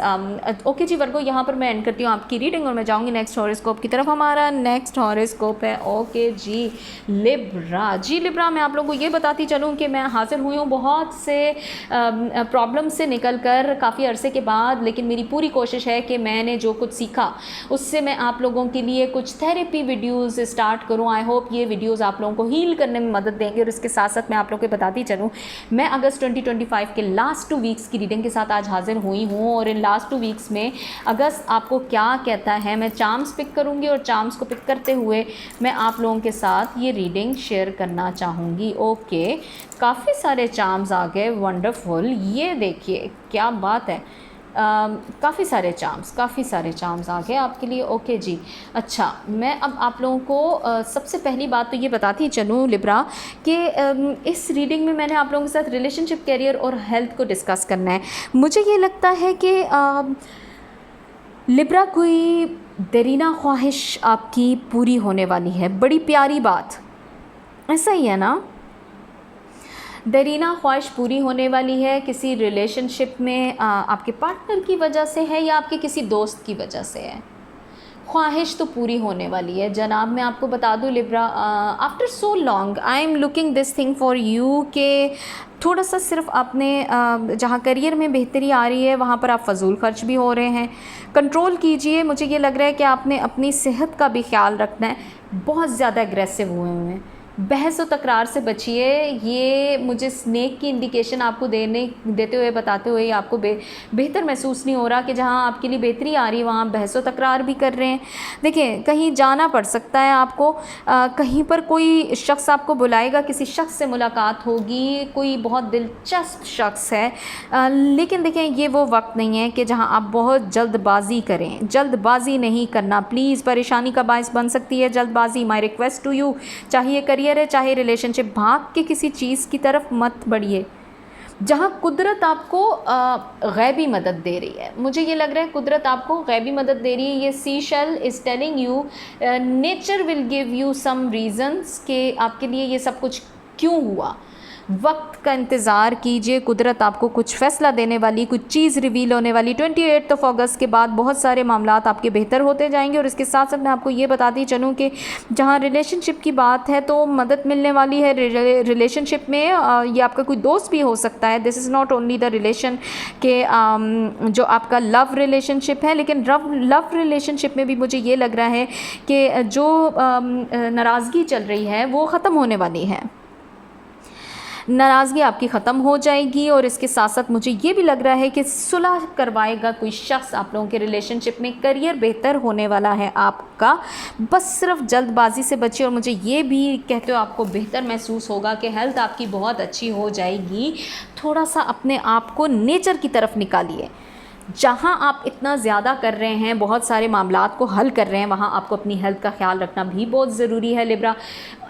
A: Okay जी वर्गो, यहाँ पर मैं एंड करती हूँ आपकी रीडिंग और मैं जाऊँगी नेक्स्ट हॉरोस्कोप की तरफ। हमारा नेक्स्ट हॉरोस्कोप है ओके जी लिब्रा। जी लिब्रा, मैं आप लोगों को ये बताती चलूँ कि मैं हाजिर हुई हूँ बहुत से प्रॉब्लम से निकल कर काफ़ी अरसे के बाद, लेकिन मेरी पूरी कोशिश है कि मैंने जो कुछ सीखा उससे मैं आप लोगों के लिए कुछ थेरेपी वीडियोस स्टार्ट करूँ। आई होप ये वीडियोस आप लोगों को हील करने में मदद देंगे। और इसके साथ साथ मैं आप लोगों को बताती चलूँ, मैं अगस्त 2025 के लास्ट 2 वीक्स की रीडिंग के साथ आज हाजिर हुई हूँ। और इन लास्ट 2 वीक्स में अगस्त आपको क्या कहता है, मैं चार्म्स पिक करूँगी और चार्म्स को पिक करते हुए मैं आप लोगों के साथ ये रीडिंग शेयर करना चाहूँगी। ओके, काफ़ी सारे चार्म्स आ गए, वंडरफुल। ये देखिए क्या बात है, काफ़ी सारे चार्म्स आ गए आपके लिए। ओके जी, अच्छा मैं अब आप लोगों को सबसे पहली बात तो ये बताती चलूँ लिब्रा कि इस रीडिंग में मैंने आप लोगों के साथ रिलेशनशिप, करियर और हेल्थ को डिस्कस करना है। मुझे ये लगता है कि लिब्रा कोई देरीना ख्वाहिश आपकी पूरी होने वाली है। बड़ी प्यारी बात, ऐसा ही है ना, देरीना ख्वाहिश पूरी होने वाली है। किसी रिलेशनशिप में आपके पार्टनर की वजह से है या आपके किसी दोस्त की वजह से है, ख्वाहिश तो पूरी होने वाली है जनाब। मैं आपको बता दूं Libra, after so long I am looking this thing for you के थोड़ा सा सिर्फ आपने जहाँ करियर में बेहतरी आ रही है वहाँ पर आप फजूल खर्च भी हो रहे हैं, कंट्रोल कीजिए। मुझे ये लग रहा है कि आपने अपनी सेहत का भी ख्याल रखना है। बहुत ज़्यादा एग्रेसिव हुए हैं, बहस और तकरार से बचिए। ये मुझे स्नेक की इंडिकेशन आपको देते हुए बताते हुए आपको बेहतर महसूस नहीं हो रहा कि जहाँ आपके लिए बेहतरी आ रही है वहाँ बहस और तकरार भी कर रहे हैं। देखिए कहीं जाना पड़ सकता है आपको, कहीं पर कोई शख्स आपको बुलाएगा, किसी शख्स से मुलाकात होगी, कोई बहुत दिलचस्प शख्स है। लेकिन देखें ये वो वक्त नहीं है कि जहाँ आप बहुत जल्दबाजी करें। जल्दबाजी नहीं करना प्लीज़, परेशानी का बायस बन सकती है जल्दबाजी। माई रिक्वेस्ट टू यू, चाहे करियर है चाहे रिलेशनशिप, भाग के किसी चीज़ की तरफ मत बढ़िए जहाँ कुदरत आपको गैबी मदद दे रही है। मुझे ये लग रहा है कुदरत आपको गैबी मदद दे रही है। ये seashell is telling you, nature will give you some reasons कि आपके लिए ये सब कुछ क्यों हुआ। वक्त का इंतज़ार कीजिए, कुदरत आपको कुछ फ़ैसला देने वाली, कुछ चीज़ रिवील होने वाली। 28 अगस्त के बाद बहुत सारे मामलात आपके बेहतर होते जाएंगे। और इसके साथ साथ मैं आपको ये बताती चलूँ कि जहाँ रिलेशनशिप की बात है तो मदद मिलने वाली है रिलेशनशिप में। ये आपका कोई दोस्त भी हो सकता है। This is not only the relation के जो आपका लव रिलेशनशिप है, लेकिन लव रिलेशनशिप में भी मुझे ये लग रहा है कि जो नाराज़गी चल रही है वो ख़त्म होने वाली है। नाराज़गी आपकी ख़त्म हो जाएगी। और इसके साथ साथ मुझे ये भी लग रहा है कि सुलह करवाएगा कोई शख्स आप लोगों के रिलेशनशिप में। करियर बेहतर होने वाला है आपका, बस सिर्फ जल्दबाजी से बचिए। और मुझे ये भी कहते हो आपको बेहतर महसूस होगा कि हेल्थ आपकी बहुत अच्छी हो जाएगी। थोड़ा सा अपने आप को नेचर की तरफ निकालिए। जहाँ आप इतना ज़्यादा कर रहे हैं, बहुत सारे मामलात को हल कर रहे हैं, वहाँ आपको अपनी हेल्थ का ख्याल रखना भी बहुत ज़रूरी है Libra.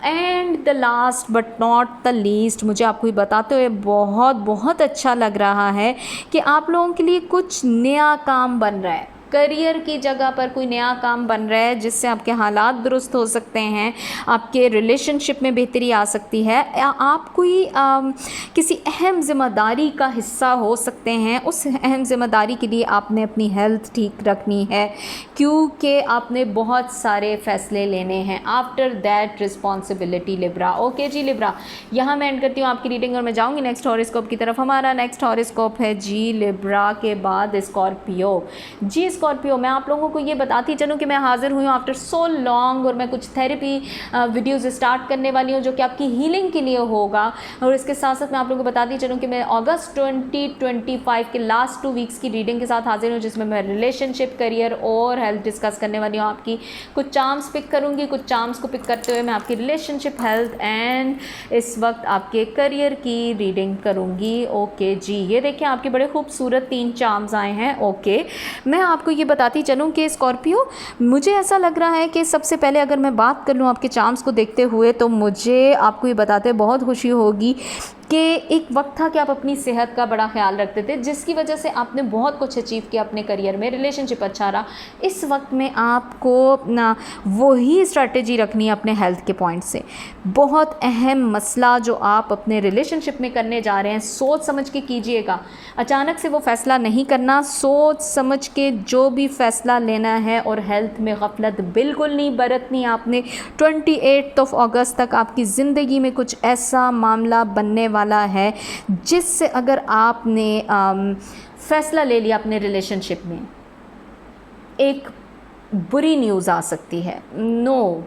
A: And the last but not the least, मुझे आपको ये बताते हुए बहुत बहुत अच्छा लग रहा है कि आप लोगों के लिए कुछ नया काम बन रहा है। करियर की जगह पर कोई नया काम बन रहा है जिससे आपके हालात दुरुस्त हो सकते हैं, आपके रिलेशनशिप में बेहतरी आ सकती है, या आप कोई किसी अहम ज़िम्मेदारी का हिस्सा हो सकते हैं। उस अहम ज़िम्मेदारी के लिए आपने अपनी हेल्थ ठीक रखनी है, क्योंकि आपने बहुत सारे फ़ैसले लेने हैं। After that responsibility Libra. Okay जी लिब्रा, यहाँ मैं एंड करती हूँ आपकी रीडिंग और मैं जाऊँगी नेक्स्ट हॉरोस्कोप की तरफ। हमारा नेक्स्ट हॉरोस्कोप है जी लिब्रा के बाद स्कॉर्पियो। जी स्कॉर्पियो, मैं आप लोगों को ये बताती चलूँ कि मैं हाज़िर हुई हूँ आफ्टर सो लॉन्ग, और मैं कुछ थेरेपी वीडियोज़ स्टार्ट करने वाली हूँ जो कि आपकी हीलिंग के लिए होगा। और इसके साथ साथ मैं आप लोगों को बताती चलूँ कि मैं अगस्त 2025 के लास्ट 2 वीक्स की रीडिंग के साथ हाजिर हूँ, जिसमें मैं रिलेशनशिप, करियर और हेल्थ डिस्कस करने वाली हूँ। आपकी कुछ चार्म्स पिक करूँगी, कुछ चार्म्स को पिक करते हुए मैं आपकी रिलेशनशिप, हेल्थ एंड इस वक्त आपके करियर की रीडिंग करूँगी। ओके जी, ये देखिए आपके बड़े खूबसूरत 3 चार्म्स आए हैं। ओके, मैं आपको ये बताती चलूँ कि स्कॉर्पियो, मुझे ऐसा लग रहा है कि सबसे पहले अगर मैं बात कर लूँ आपके चार्म्स को देखते हुए, तो मुझे आपको ये बताते बहुत खुशी होगी कि एक वक्त था कि आप अपनी सेहत का बड़ा ख्याल रखते थे, जिसकी वजह से आपने बहुत कुछ अचीव किया अपने करियर में, रिलेशनशिप अच्छा रहा। इस वक्त में आपको ना वही स्ट्रैटेजी रखनी है अपने हेल्थ के पॉइंट से। बहुत अहम मसला जो आप अपने रिलेशनशिप में करने जा रहे हैं, सोच समझ के कीजिएगा। अचानक से वो फ़ैसला नहीं करना, सोच समझ के जो भी फ़ैसला लेना है। और हेल्थ में गफलत बिल्कुल नहीं बरतनी आपने। 28 अगस्त तक आपकी ज़िंदगी में कुछ ऐसा मामला बनने वाला है जिससे अगर आपने फ़ैसला ले लिया अपने रिलेशनशिप में, एक बुरी न्यूज़ आ सकती है। नो,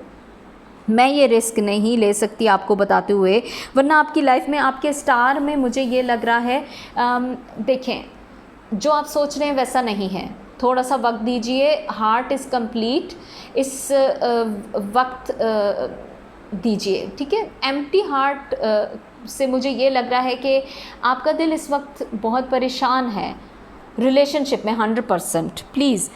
A: मैं ये रिस्क नहीं ले सकती आपको बताते हुए, वरना आपकी लाइफ में, आपके स्टार में मुझे ये लग रहा है, देखें, जो आप सोच रहे हैं वैसा नहीं है। थोड़ा सा वक्त दीजिए, हार्ट इज़ कंप्लीट, इस वक्त दीजिए, ठीक है। एम्प्टी हार्ट से मुझे ये लग रहा है कि आपका दिल इस वक्त बहुत परेशान है रिलेशनशिप में 100%। प्लीज़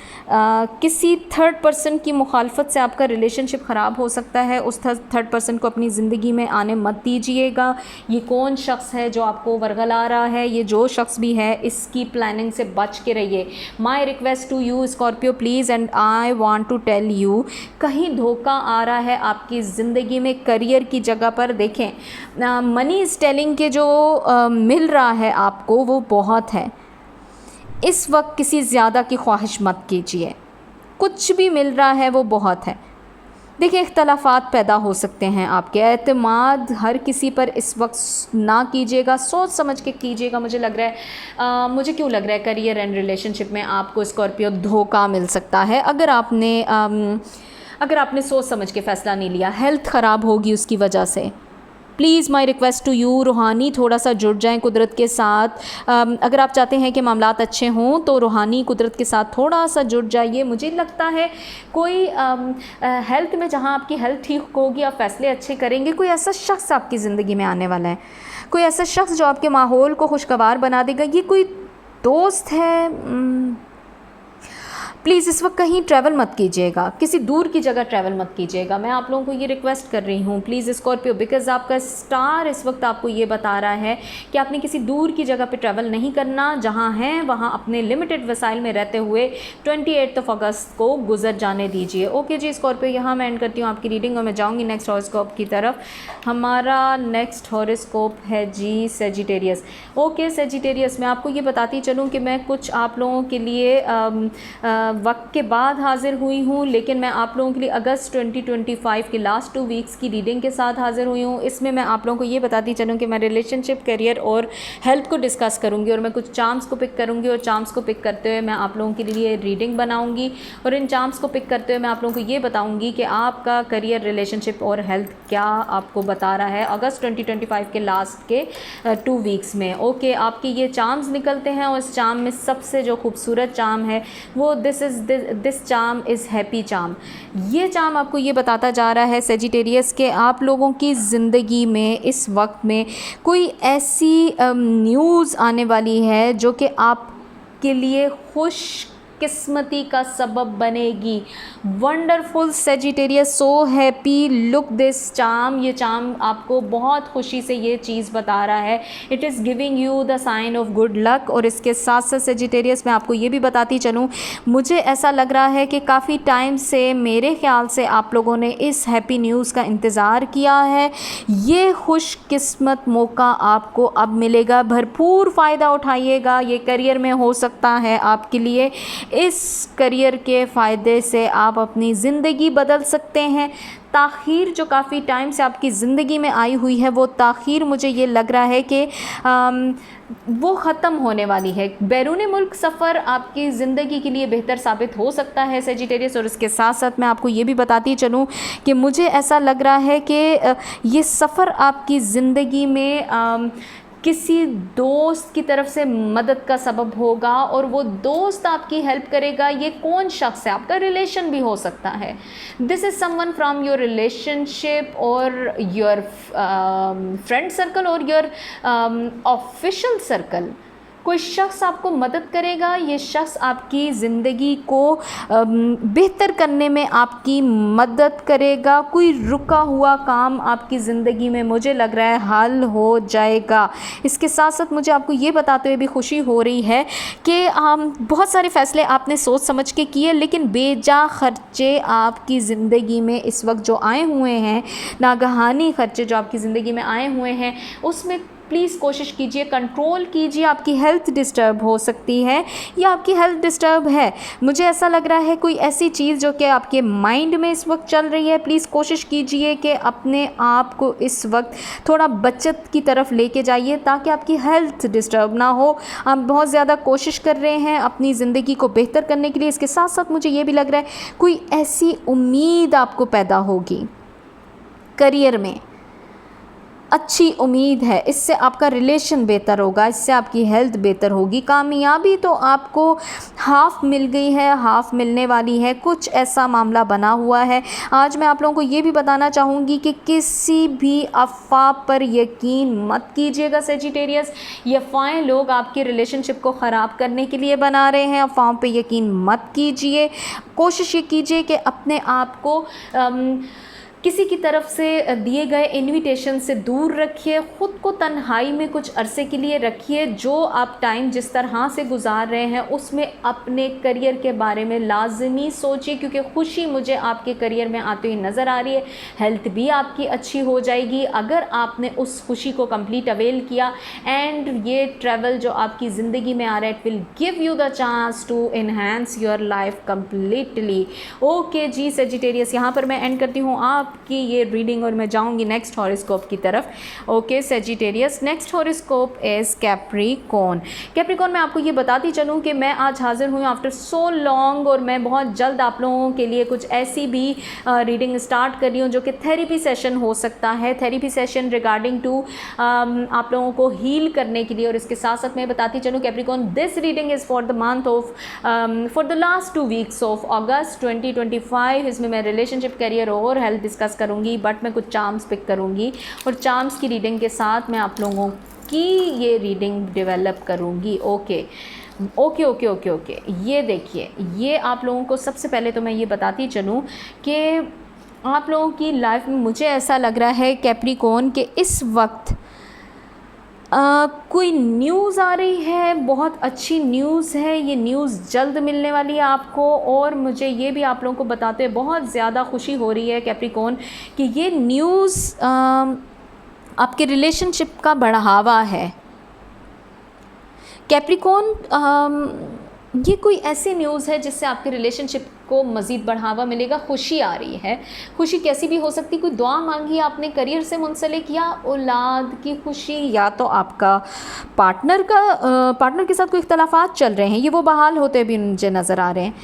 A: किसी थर्ड पर्सन की मुखालफत से आपका रिलेशनशिप ख़राब हो सकता है। उस थर्ड पर्सन को अपनी ज़िंदगी में आने मत दीजिएगा। ये कौन शख्स है जो आपको वरगला रहा है, ये जो शख्स भी है, इसकी प्लानिंग से बच के रहिए। My request to you Scorpio please, and I want to tell you, कहीं धोखा आ रहा है आपकी ज़िंदगी में करियर की जगह पर। देखें, मनी इज़ टेलिंग के जो मिल रहा है आपको वो बहुत है। इस वक्त किसी ज़्यादा की ख्वाहिश मत कीजिए, कुछ भी मिल रहा है वो बहुत है। देखिए, इख्तलाफात पैदा हो सकते हैं आपके, एतमाद हर किसी पर इस वक्त ना कीजिएगा, सोच समझ के कीजिएगा। मुझे लग रहा है मुझे क्यों लग रहा है करियर एंड रिलेशनशिप में आपको स्कॉर्पियो धोखा मिल सकता है अगर आपने सोच समझ के फ़ैसला नहीं लिया। हेल्थ ख़राब होगी उसकी वजह से। Please my request to you, रूहानी थोड़ा सा जुड़ जाएं कुदरत के साथ। अगर आप चाहते हैं कि मामलात अच्छे हों तो रूहानी कुदरत के साथ थोड़ा सा जुड़ जाइए। मुझे लगता है कोई हेल्थ में, जहां आपकी हेल्थ ठीक होगी, आप फ़ैसले अच्छे करेंगे, कोई ऐसा शख्स आपकी ज़िंदगी में आने वाला है, कोई ऐसा शख्स जो आपके माहौल को खुशगवार बना देगा। ये कोई दोस्त है, प्लीज़ इस वक्त कहीं ट्रैवल मत कीजिएगा, किसी दूर की जगह ट्रैवल मत कीजिएगा। मैं आप लोगों को ये रिक्वेस्ट कर रही हूँ प्लीज़ स्कॉर्पियो, बिकॉज आपका स्टार इस वक्त आपको ये बता रहा है कि आपने किसी दूर की जगह पे ट्रैवल नहीं करना, जहाँ हैं वहाँ अपने लिमिटेड वसाइल में रहते हुए 28 अगस्त को गुजर जाने दीजिए। ओके जी स्कॉर्पियो, यहाँ मैं एंड करती हूँ आपकी रीडिंग और मैं जाऊँगी नेक्स्ट हॉरोस्कोप की तरफ। हमारा नेक्स्ट हॉरोस्कोप है जी सेजिटेरियस। ओके सेजिटेरियस, मैं आपको ये बताती चलूँ कि मैं कुछ आप लोगों के लिए वक्त के बाद हाज़िर हुई हूँ, लेकिन मैं आप लोगों के लिए अगस्त 2025 के लास्ट 2 वीक्स की रीडिंग के साथ हाज़िर हुई हूँ। इसमें मैं आप लोगों को ये बताती चलूँ कि मैं रिलेशनशिप, करियर और हेल्थ को डिस्कस करूँगी और मैं कुछ चार्म्स को पिक करूँगी और चार्म्स को पिक करते हुए मैं आप लोगों के लिए रीडिंग बनाऊँगी और इन चार्म्स को पिक करते हुए मैं आप लोगों को ये बताऊँगी कि आपका करियर, रिलेशनशिप और हेल्थ क्या आपको बता रहा है अगस्त 2025 के लास्ट के 2 वीक्स में। ओके, आपके ये चार्म्स निकलते हैं और इस चार्म में सबसे जो खूबसूरत चार्म है वो this charm is happy charm. ये चार्म आपको ये बताता जा रहा है सेजिटेरियस के आप लोगों की ज़िंदगी में इस वक्त में कोई ऐसी न्यूज़ आने वाली है जो कि आपके लिए खुश किस्मती का सबब बनेगी। Wonderful Sagittarius, so happy, look this charm. ये चार्म आपको बहुत खुशी से ये चीज़ बता रहा है, it is giving you the sign of good luck. और इसके साथ साथ सेजिटेरियस मैं आपको ये भी बताती चलूँ, मुझे ऐसा लग रहा है कि काफ़ी टाइम से मेरे ख्याल से आप लोगों ने इस हैप्पी न्यूज़ का इंतज़ार किया है। ये खुशकिस्मत मौका आपको अब मिलेगा, भरपूर फ़ायदा उठाइएगा। ये करियर में हो सकता है आपके लिए, इस करियर के फ़ायदे से आप अपनी ज़िंदगी बदल सकते हैं। ताख़ीर जो काफ़ी टाइम से आपकी ज़िंदगी में आई हुई है, वो ताख़ीर मुझे ये लग रहा है कि वो ख़त्म होने वाली है। बैरून मुल्क सफ़र आपकी ज़िंदगी के लिए बेहतर साबित हो सकता है सेजिटेरियस। और इसके साथ साथ मैं आपको ये भी बताती चलूँ कि मुझे ऐसा लग रहा है कि ये सफ़र आपकी ज़िंदगी में किसी दोस्त की तरफ से मदद का सबब होगा और वो दोस्त आपकी हेल्प करेगा। ये कौन शख्स है, आपका रिलेशन भी हो सकता है। This is someone from your relationship और योर फ्रेंड सर्कल और योर ऑफिशियल सर्कल। कोई शख्स आपको मदद करेगा, ये शख्स आपकी ज़िंदगी को बेहतर करने में आपकी मदद करेगा। कोई रुका हुआ काम आपकी ज़िंदगी में मुझे लग रहा है हल हो जाएगा। इसके साथ साथ मुझे आपको ये बताते हुए भी खुशी हो रही है कि बहुत सारे फ़ैसले आपने सोच समझ के किए, लेकिन बेजा ख़र्चे आपकी ज़िंदगी में इस वक्त जो आए हुए हैं, नागहानी ख़र्चे जो आपकी ज़िंदगी में आए हुए हैं, उसमें प्लीज़ कोशिश कीजिए, कंट्रोल कीजिए। आपकी हेल्थ डिस्टर्ब हो सकती है या आपकी हेल्थ डिस्टर्ब है। मुझे ऐसा लग रहा है कोई ऐसी चीज़ जो कि आपके माइंड में इस वक्त चल रही है। प्लीज़ कोशिश कीजिए कि अपने आप को इस वक्त थोड़ा बचत की तरफ लेके जाइए ताकि आपकी हेल्थ डिस्टर्ब ना हो। आप बहुत ज़्यादा कोशिश कर रहे हैं अपनी ज़िंदगी को बेहतर करने के लिए। इसके साथ साथ मुझे ये भी लग रहा है कोई ऐसी उम्मीद आपको पैदा होगी करियर में, अच्छी उम्मीद है, इससे आपका रिलेशन बेहतर होगा, इससे आपकी हेल्थ बेहतर होगी। कामयाबी तो आपको हाफ़ मिल गई है, हाफ़ मिलने वाली है, कुछ ऐसा मामला बना हुआ है। आज मैं आप लोगों को ये भी बताना चाहूँगी कि किसी भी अफ़वाह पर यकीन मत कीजिएगा सेजिटेरियस। ये अफ़वाहें लोग आपके रिलेशनशिप को ख़राब करने के लिए बना रहे हैं। अफ़वाहों पर यकीन मत कीजिए। कोशिश ये कीजिए कि अपने आप को किसी की तरफ से दिए गए इनविटेशन से दूर रखिए। ख़ुद को तन्हाई में कुछ अरसे के लिए रखिए। जो आप टाइम जिस तरह से गुजार रहे हैं उसमें अपने करियर के बारे में लाजमी सोचिए, क्योंकि खुशी मुझे आपके करियर में आती हुई नज़र आ रही है। हेल्थ भी आपकी अच्छी हो जाएगी अगर आपने उस खुशी को कंप्लीट अवेल किया। एंड ये ट्रैवल जो आपकी ज़िंदगी में आ रहा है, it will give you the chance to enhance your life completely. Okay जी सेजिटेरियस, यहाँ पर मैं एंड करती हूँ आपकी ये रीडिंग और मैं जाऊंगी नेक्स्ट हॉरोस्कोप की तरफ। Okay Sagittarius, next horoscope is Capricorn. Capricorn, मैं आपको ये बताती चलूँ कि मैं आज हाजिर हुई आफ्टर सो लॉन्ग और मैं बहुत जल्द आप लोगों के लिए कुछ ऐसी भी रीडिंग स्टार्ट कर रही हूँ जो कि थेरेपी सेशन हो सकता है। थेरेपी सेशन रिगार्डिंग टू आप लोगों को हील करने के लिए। और इसके साथ साथ मैं बताती चलूँ Capricorn, this reading is for the month of for the last 2 weeks of अगस्त 2025। इसमें मैं रिलेशनशिप, करियर और हेल्थ डिस्कस करूंगी, बट मैं कुछ चार्म्स पिक करूंगी और चार्म्स की रीडिंग के साथ मैं आप लोगों की ये रीडिंग डेवलप करूंगी। Okay, okay okay okay okay, ये देखिए, ये आप लोगों को सबसे पहले तो मैं ये बताती चलूँ कि आप लोगों की लाइफ में मुझे ऐसा लग रहा है कैप्रिकॉर्न के इस वक्त कोई न्यूज़ आ रही है, बहुत अच्छी न्यूज़ है, ये न्यूज़ जल्द मिलने वाली है आपको। और मुझे ये भी आप लोगों को बताते हुए बहुत ज़्यादा खुशी हो रही है कैप्रिकॉर्न कि ये न्यूज़ आपके रिलेशनशिप का बढ़ावा है। कैप्रिकॉर्न ये कोई ऐसी न्यूज़ है जिससे आपके रिलेशनशिप को मज़ीद बढ़ावा मिलेगा, खुशी आ रही है। खुशी कैसी भी हो सकती, कोई दुआ मांगी आपने करियर से मुंसलिक, या औलाद की खुशी, या तो आपका पार्टनर के साथ कोई इख्तलाफात चल रहे हैं, ये वो बहाल होते भी मुझे नज़र आ रहे हैं।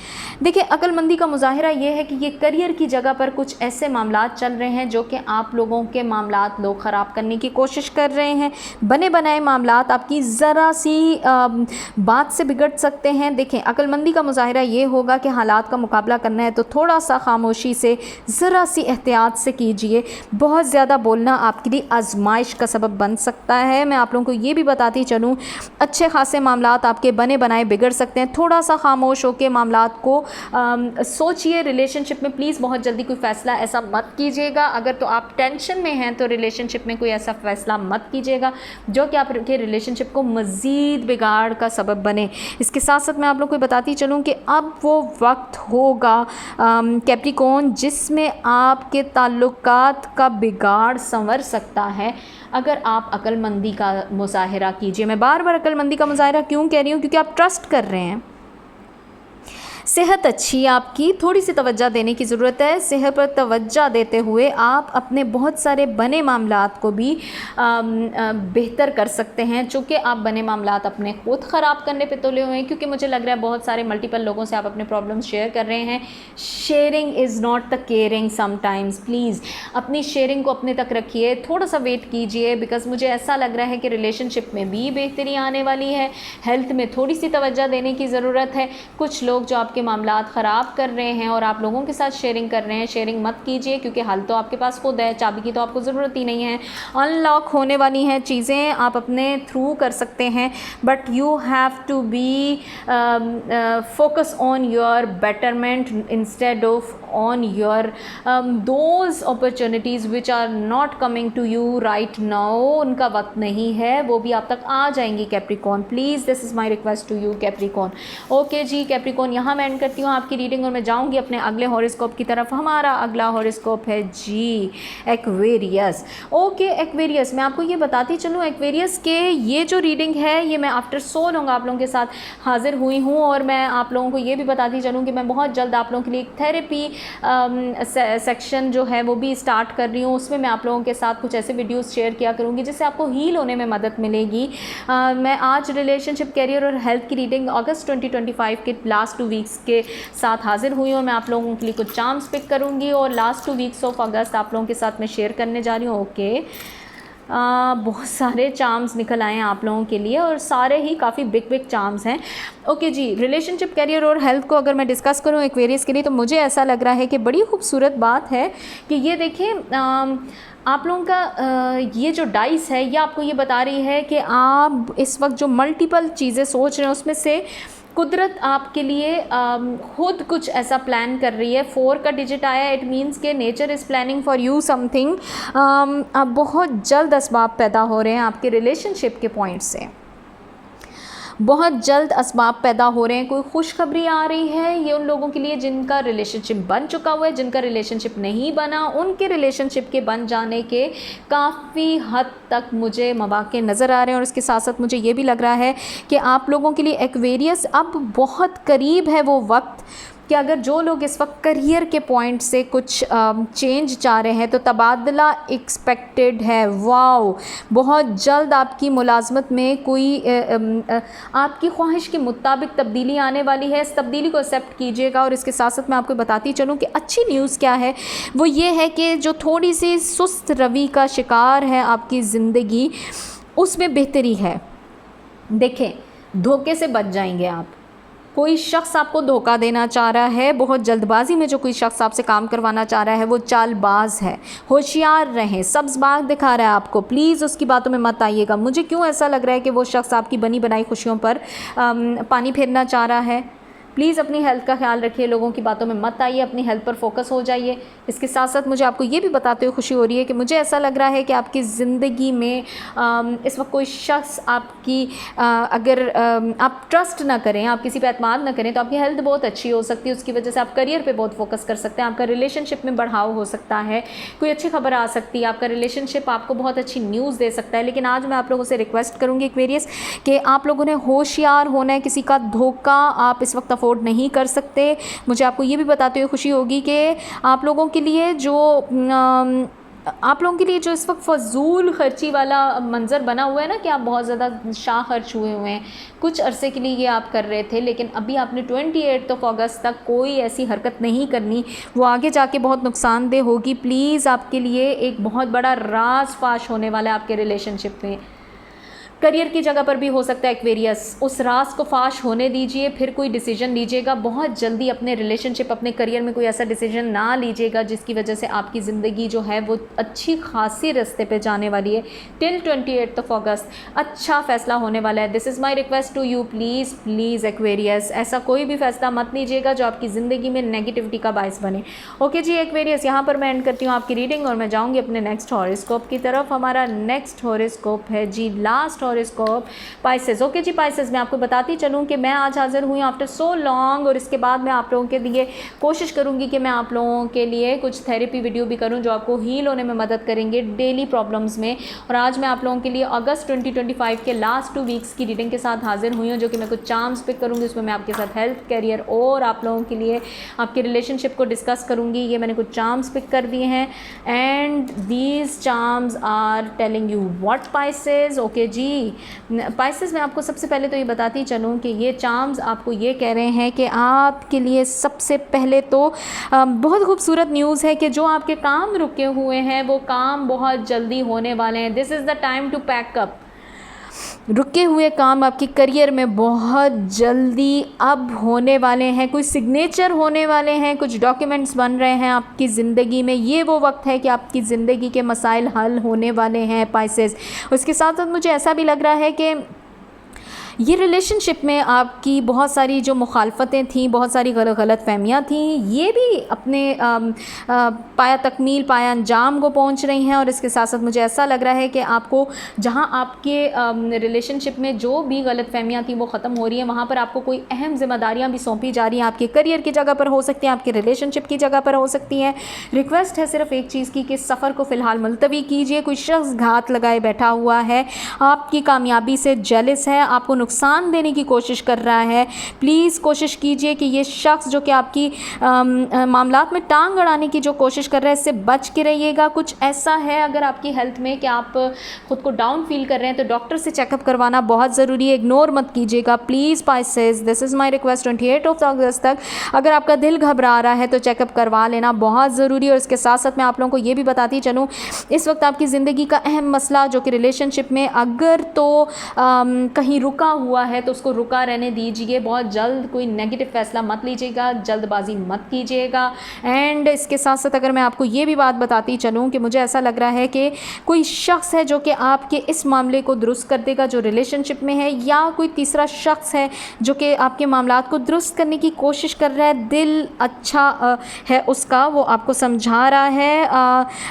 A: देखिए, अक्लमंदी का मुजाहिरा ये है कि ये करियर की जगह पर कुछ ऐसे मामलात चल रहे हैं जो कि आप लोगों के मामलात लोग ख़राब करने की कोशिश कर रहे हैं। बने बनाए मामलात आपकी ज़रा सी बात से बिगड़ सकते हैं। देखें, अक्लमंदी का मुजाहिरा ये होगा कि हालात का मुकाबला करना है तो थोड़ा सा खामोशी से, ज़रा सी एहतियात से कीजिए। बहुत ज़्यादा बोलना आपके लिए आजमाइश का सबब बन सकता है। मैं आप लोगों को ये भी बताती चलूँ, अच्छे खासे मामलात आपके बने बनाए बिगड़ सकते हैं। थोड़ा सा खामोश होकर मामलात को सोचिए। रिलेशनशिप में प्लीज़ बहुत जल्दी कोई फ़ैसला ऐसा मत कीजिएगा। अगर तो आप टेंशन में हैं तो रिलेशनशिप में कोई ऐसा फ़ैसला मत कीजिएगा जो कि आपके रिलेशनशिप को मज़ीद बिगाड़ का सबब बने। इसके साथ साथ मैं आप लोगों को बताती चलूँ कि अब वो वक्त होगा कैप्रिकॉर्न जिसमें आपके ताल्लुकात का बिगाड़ संवर सकता है अगर आप अक्लमंदी का मुज़ाहिरा कीजिए। मैं बार बार अक्लमंदी का मुज़ाहिरा क्यों कह रही हूँ, क्योंकि आप ट्रस्ट कर रहे हैं। सेहत अच्छी है आपकी, थोड़ी सी तवज्जो देने की ज़रूरत है। सेहत पर तवज्जो देते हुए आप अपने बहुत सारे बने मामलात को भी बेहतर कर सकते हैं। चूँकि आप बने मामलात अपने खुद ख़राब करने पे तुले हुए हैं, क्योंकि मुझे लग रहा है बहुत सारे मल्टीपल लोगों से आप अपने प्रॉब्लम्स शेयर कर रहे हैं। Sharing is not the caring sometimes. Please अपनी शेयरिंग को अपने तक रखिए, थोड़ा सा वेट कीजिए, बिकॉज़ मुझे ऐसा लग रहा है कि रिलेशनशिप में भी बेहतरी आने वाली है। हेल्थ में थोड़ी सी तवज्जो देने की ज़रूरत है। कुछ लोग जो आपके मामलात ख़राब कर रहे हैं और आप लोगों के साथ शेयरिंग कर रहे हैं, शेयरिंग मत कीजिए, क्योंकि हल तो आपके पास खुद है, चाबी की तो आपको ज़रूरत ही नहीं है। अनलॉक होने वाली हैं चीज़ें, आप अपने थ्रू कर सकते हैं, but you have to be focus on your betterment instead of on your those opportunities which are not coming to you right now. उनका वक्त नहीं है, वो भी आप तक आ जाएंगी Capricorn. Please this is my request to you Capricorn. Okay जी कैप्रिकॉर्न, यहाँ मैं एंड करती हूँ आपकी रीडिंग और मैं जाऊँगी अपने अगले हॉरोस्कोप की तरफ। हमारा अगला हॉरोस्कोप है जी एक्वेरियस। ओके एक्वेरियस, मैं आपको ये बताती चलूँ, एक्वेरियस के ये जो रीडिंग है ये मैं आफ्टर सो लॉन्ग आप लोगों के साथ हाजिर हुई हूँ। और मैं आप लोगों को ये भी बताती चलूँ कि मैं बहुत जल्द आप लोगों के लिए एक थेरेपी सेक्शन जो है वो भी स्टार्ट कर रही हूँ। उसमें मैं आप लोगों के साथ कुछ ऐसे वीडियोस शेयर किया करूँगी जिससे आपको हील होने में मदद मिलेगी। मैं आज रिलेशनशिप, करियर और हेल्थ की रीडिंग अगस्त 2025 के लास्ट 2 वीक्स के साथ हाजिर हुई हूँ। मैं आप लोगों के लिए कुछ चार्म्स पिक करूँगी और लास्ट 2 वीक्स ऑफ अगस्त आप लोगों के साथ मैं शेयर करने जा रही हूँ। ओके, बहुत सारे चार्म्स निकल आए हैं आप लोगों के लिए और सारे ही काफ़ी बिग चार्म्स हैं। ओके जी, रिलेशनशिप, करियर और हेल्थ को अगर मैं डिस्कस करूँ एक्वेरियस के लिए, तो मुझे ऐसा लग रहा है कि बड़ी खूबसूरत बात है कि ये देखें, आप लोगों का ये जो डाइस है ये आपको ये बता रही है कि आप इस वक्त जो मल्टीपल चीज़ें सोच रहे हैं उसमें से कुदरत आपके लिए खुद कुछ ऐसा प्लान कर रही है। 4 का डिजिट आया, इट मीन्स के nature is planning for you something. अब बहुत जल्द असबाब पैदा हो रहे हैं आपके रिलेशनशिप के पॉइंट से, बहुत जल्द असबाब पैदा हो रहे हैं। कोई खुशखबरी आ रही है, ये उन लोगों के लिए जिनका रिलेशनशिप बन चुका हुआ है। जिनका रिलेशनशिप नहीं बना, उनके रिलेशनशिप के बन जाने के काफ़ी हद तक मुझे मौके नज़र आ रहे हैं। और इसके साथ साथ मुझे ये भी लग रहा है कि आप लोगों के लिए एक्वेरियस अब बहुत करीब है वो वक्त कि अगर जो लोग इस वक्त करियर के पॉइंट से कुछ चेंज चाह रहे हैं तो तबादला एक्सपेक्टेड है। वाओ, बहुत जल्द आपकी मुलाजमत में कोई आपकी ख्वाहिश के मुताबिक तब्दीली आने वाली है। इस तब्दीली को एक्सेप्ट कीजिएगा। और इसके साथ साथ मैं आपको बताती चलूँ कि अच्छी न्यूज़ क्या है, वो ये है कि जो थोड़ी सी सुस्त रवि का शिकार है आपकी ज़िंदगी, उसमें बेहतरी है। देखें, धोखे से बच जाएंगे आप। कोई शख्स आपको धोखा देना चाह रहा है, बहुत जल्दबाजी में जो कोई शख्स आपसे काम करवाना चाह रहा है वो चालबाज है, होशियार रहें। सब्ज़ बाग दिखा रहा है आपको, प्लीज़ उसकी बातों में मत आइएगा। मुझे क्यों ऐसा लग रहा है कि वो शख्स आपकी बनी बनाई खुशियों पर पानी फेरना चाह रहा है। प्लीज़ अपनी हेल्थ का ख्याल रखिए, लोगों की बातों में मत आइए, अपनी हेल्थ पर फोकस हो जाइए। इसके साथ साथ मुझे आपको ये भी बताते हुए खुशी हो रही है कि मुझे ऐसा लग रहा है कि आपकी ज़िंदगी में इस वक्त कोई शख्स आपकी अगर आप ट्रस्ट ना करें, आप किसी पे एतमाद ना करें, तो आपकी हेल्थ बहुत अच्छी हो सकती है। उसकी वजह से आप करियर पे बहुत फोकस कर सकते हैं, आपका रिलेशनशिप में बढ़ाव हो सकता है, कोई अच्छी खबर आ सकती है, आपका रिलेशनशिप आपको बहुत अच्छी न्यूज़ दे सकता है। लेकिन आज मैं आप लोगों से रिक्वेस्ट करूँगी एक्वेरियस कि आप लोगों ने होशियार होना है, किसी का धोखा आप इस वक्त अफोर्ड नहीं कर सकते। मुझे आपको ये भी बताते हुए खुशी होगी कि आप लोगों के लिए जो इस वक्त फजूल खर्ची वाला मंज़र बना हुआ है ना, कि आप बहुत ज़्यादा शाह खर्च हुए हुए हैं, कुछ अरसे के लिए ये आप कर रहे थे, लेकिन अभी आपने 28 अगस्त तक कोई ऐसी हरकत नहीं करनी, वो आगे जाके बहुत नुकसानदेह होगी। प्लीज़ आपके लिए एक बहुत बड़ा राज फाश होने वाला है आपके रिलेशनशिप में। करियर की जगह पर भी हो सकता है एक्वेरियस, उस राज को फाश होने दीजिए, फिर कोई डिसीजन लीजिएगा। बहुत जल्दी अपने रिलेशनशिप, अपने करियर में कोई ऐसा डिसीजन ना लीजिएगा जिसकी वजह से आपकी ज़िंदगी जो है वो अच्छी खासी रास्ते पे जाने वाली है। टिल 28 अगस्त अच्छा फ़ैसला होने वाला है। This is my request to you, please please Aquarius, ऐसा कोई भी फ़ैसला मत लीजिएगा जो आपकी ज़िंदगी में नेगेटिविटी का बायस बने। ओके जी एक्वेरियस, यहाँ पर मैं एंड करती हूँ आपकी रीडिंग और मैं जाऊँगी अपने नेक्स्ट हॉरोस्कोप की तरफ। हमारा नेक्स्ट हॉरोस्कोप है जी लास्ट हॉरोस्कोप पाइसेस। ओके जी पाइसेस, मैं आपको बताती चलूँ कि मैं आज हाज़िर हुई आफ्टर सो लॉन्ग, और इसके बाद मैं आप लोगों के लिए कोशिश करूँगी कि मैं आप लोगों के लिए कुछ थेरेपी वीडियो भी करूँ जो आपको हील होने में मदद करेंगे डेली प्रॉब्लम्स में। और आज मैं आप लोगों के लिए अगस्त 2025 के लास्ट 2 वीक्स की रीडिंग के साथ हाजिर हुई हूँ, जो कि मैं कुछ चार्म्स पिक करूँगी। उसमें मैं आपके साथ हेल्थ, करियर और आप लोगों के लिए आपके रिलेशनशिप को डिस्कस करूँगी। ये मैंने कुछ चार्म्स पिक कर दिए हैं and these charms are telling you what Pisces. Okay जी पाइसेस, मैं आपको सबसे पहले तो ये बताती चलूँ कि ये चार्म्स आपको ये कह रहे हैं कि आपके लिए सबसे पहले तो बहुत खूबसूरत न्यूज़ है कि जो आपके काम रुके हुए हैं वो काम बहुत जल्दी होने वाले हैं। This is the time to pack up. रुके हुए काम आपके करियर में बहुत जल्दी अब होने वाले हैं, कोई सिग्नेचर होने वाले हैं, कुछ डॉक्यूमेंट्स बन रहे हैं आपकी ज़िंदगी में। ये वो वक्त है कि आपकी ज़िंदगी के मसाइल हल होने वाले हैं पाइसेस। उसके साथ साथ मुझे ऐसा भी लग रहा है कि ये रिलेशनशिप में आपकी बहुत सारी जो मुखालफतें थीं, बहुत सारी गलत फहमियाँ थीं, ये भी अपने पाया तकमील, पाया अंजाम को पहुंच रही हैं। और इसके साथ साथ मुझे ऐसा लग रहा है कि आपको जहां आपके रिलेशनशिप में जो भी गलत फहमियाँ थी वो ख़त्म हो रही हैं, वहाँ पर आपको कोई अहम जिम्मेदारियाँ भी सौंपी जा रही हैं। आपके करियर की जगह पर हो सकती हैं, आपके रिलेशनशिप की जगह पर हो सकती हैं। रिक्वेस्ट है सिर्फ एक चीज़ की कि सफ़र को फ़िलहाल मुलतवी कीजिए। कोई शख्स घात लगाए बैठा हुआ है, आपकी कामयाबी से जेलस है, आपको नुकसान देने की कोशिश कर रहा है। प्लीज़ कोशिश कीजिए कि ये शख्स जो कि आपकी मामलात में टांग अड़ाने की जो कोशिश कर रहा है, इससे बच के रहिएगा। कुछ ऐसा है अगर आपकी हेल्थ में कि आप खुद को डाउन फील कर रहे हैं तो डॉक्टर से चेकअप करवाना बहुत ज़रूरी है। इग्नोर मत कीजिएगा please Pisces, this is my request. 28 अगस्त तक अगर आपका दिल घबरा रहा है तो चेकअप करवा लेना बहुत ज़रूरी है। और इसके साथ साथ मैं आप लोगों को ये भी बताती चलूँ, इस वक्त आपकी ज़िंदगी का अहम मसला जो कि रिलेशनशिप में अगर तो कहीं रुका हुआ है तो उसको रुका रहने दीजिए। बहुत जल्द कोई नेगेटिव फैसला मत लीजिएगा, जल्दबाजी मत कीजिएगा। एंड इसके साथ साथ अगर मैं आपको ये भी बात बताती चलूँ कि मुझे ऐसा लग रहा है कि कोई शख्स है जो कि आपके इस मामले को दुरुस्त कर देगा जो रिलेशनशिप में है, या कोई तीसरा शख्स है जो कि आपके मामलात को दुरुस्त करने की कोशिश कर रहा है। दिल अच्छा है उसका, वो आपको समझा रहा है।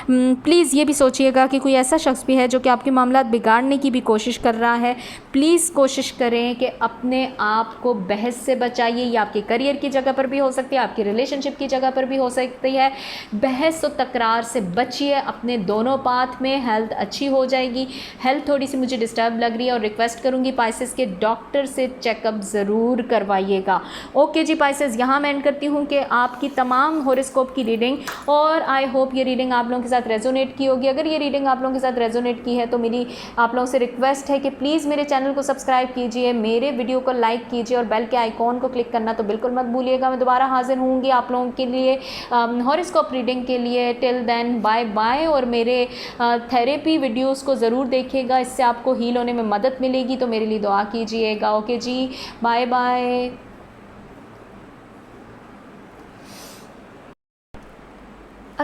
A: प्लीज़ ये भी सोचिएगा कि कोई ऐसा शख्स भी है जो कि आपके मामलात बिगाड़ने की भी कोशिश कर रहा है। प्लीज़ कोशिश करें कि अपने आप को बहस से बचाइए। ये आपके करियर की जगह पर भी हो सकती है, आपकी रिलेशनशिप की जगह पर भी हो सकती है। बहस और तकरार से बचिए अपने दोनों पाथ में, हेल्थ अच्छी हो जाएगी। हेल्थ थोड़ी सी मुझे डिस्टर्ब लग रही है और रिक्वेस्ट करूँगी पाइसेस के डॉक्टर से चेकअप ज़रूर करवाइएगा। ओके जी पाइसेस, यहाँ मैं एंड करती हूँ कि आपकी तमाम हॉरोस्कोप की रीडिंग, और आई होप ये रीडिंग आप लोगों के साथ रेजोनेट की होगी। अगर ये रीडिंग आप लोगों के साथ रेजोनेट की है तो मेरी आप लोगों से रिक्वेस्ट है कि प्लीज़ मेरे चैनल को सब्सक्राइब कीजिए, मेरे वीडियो को लाइक कीजिए और बेल के आइकॉन को क्लिक करना तो बिल्कुल मत भूलिएगा। मैं दोबारा हाजिर होंगी आप लोगों के लिए हॉरोस्कोप रीडिंग के लिए। टिल देन बाय बाय, और मेरे थेरेपी वीडियोस को ज़रूर देखिएगा, इससे आपको हील होने में मदद मिलेगी, तो मेरे लिए दुआ कीजिएगा। ओके जी, बाय बाय।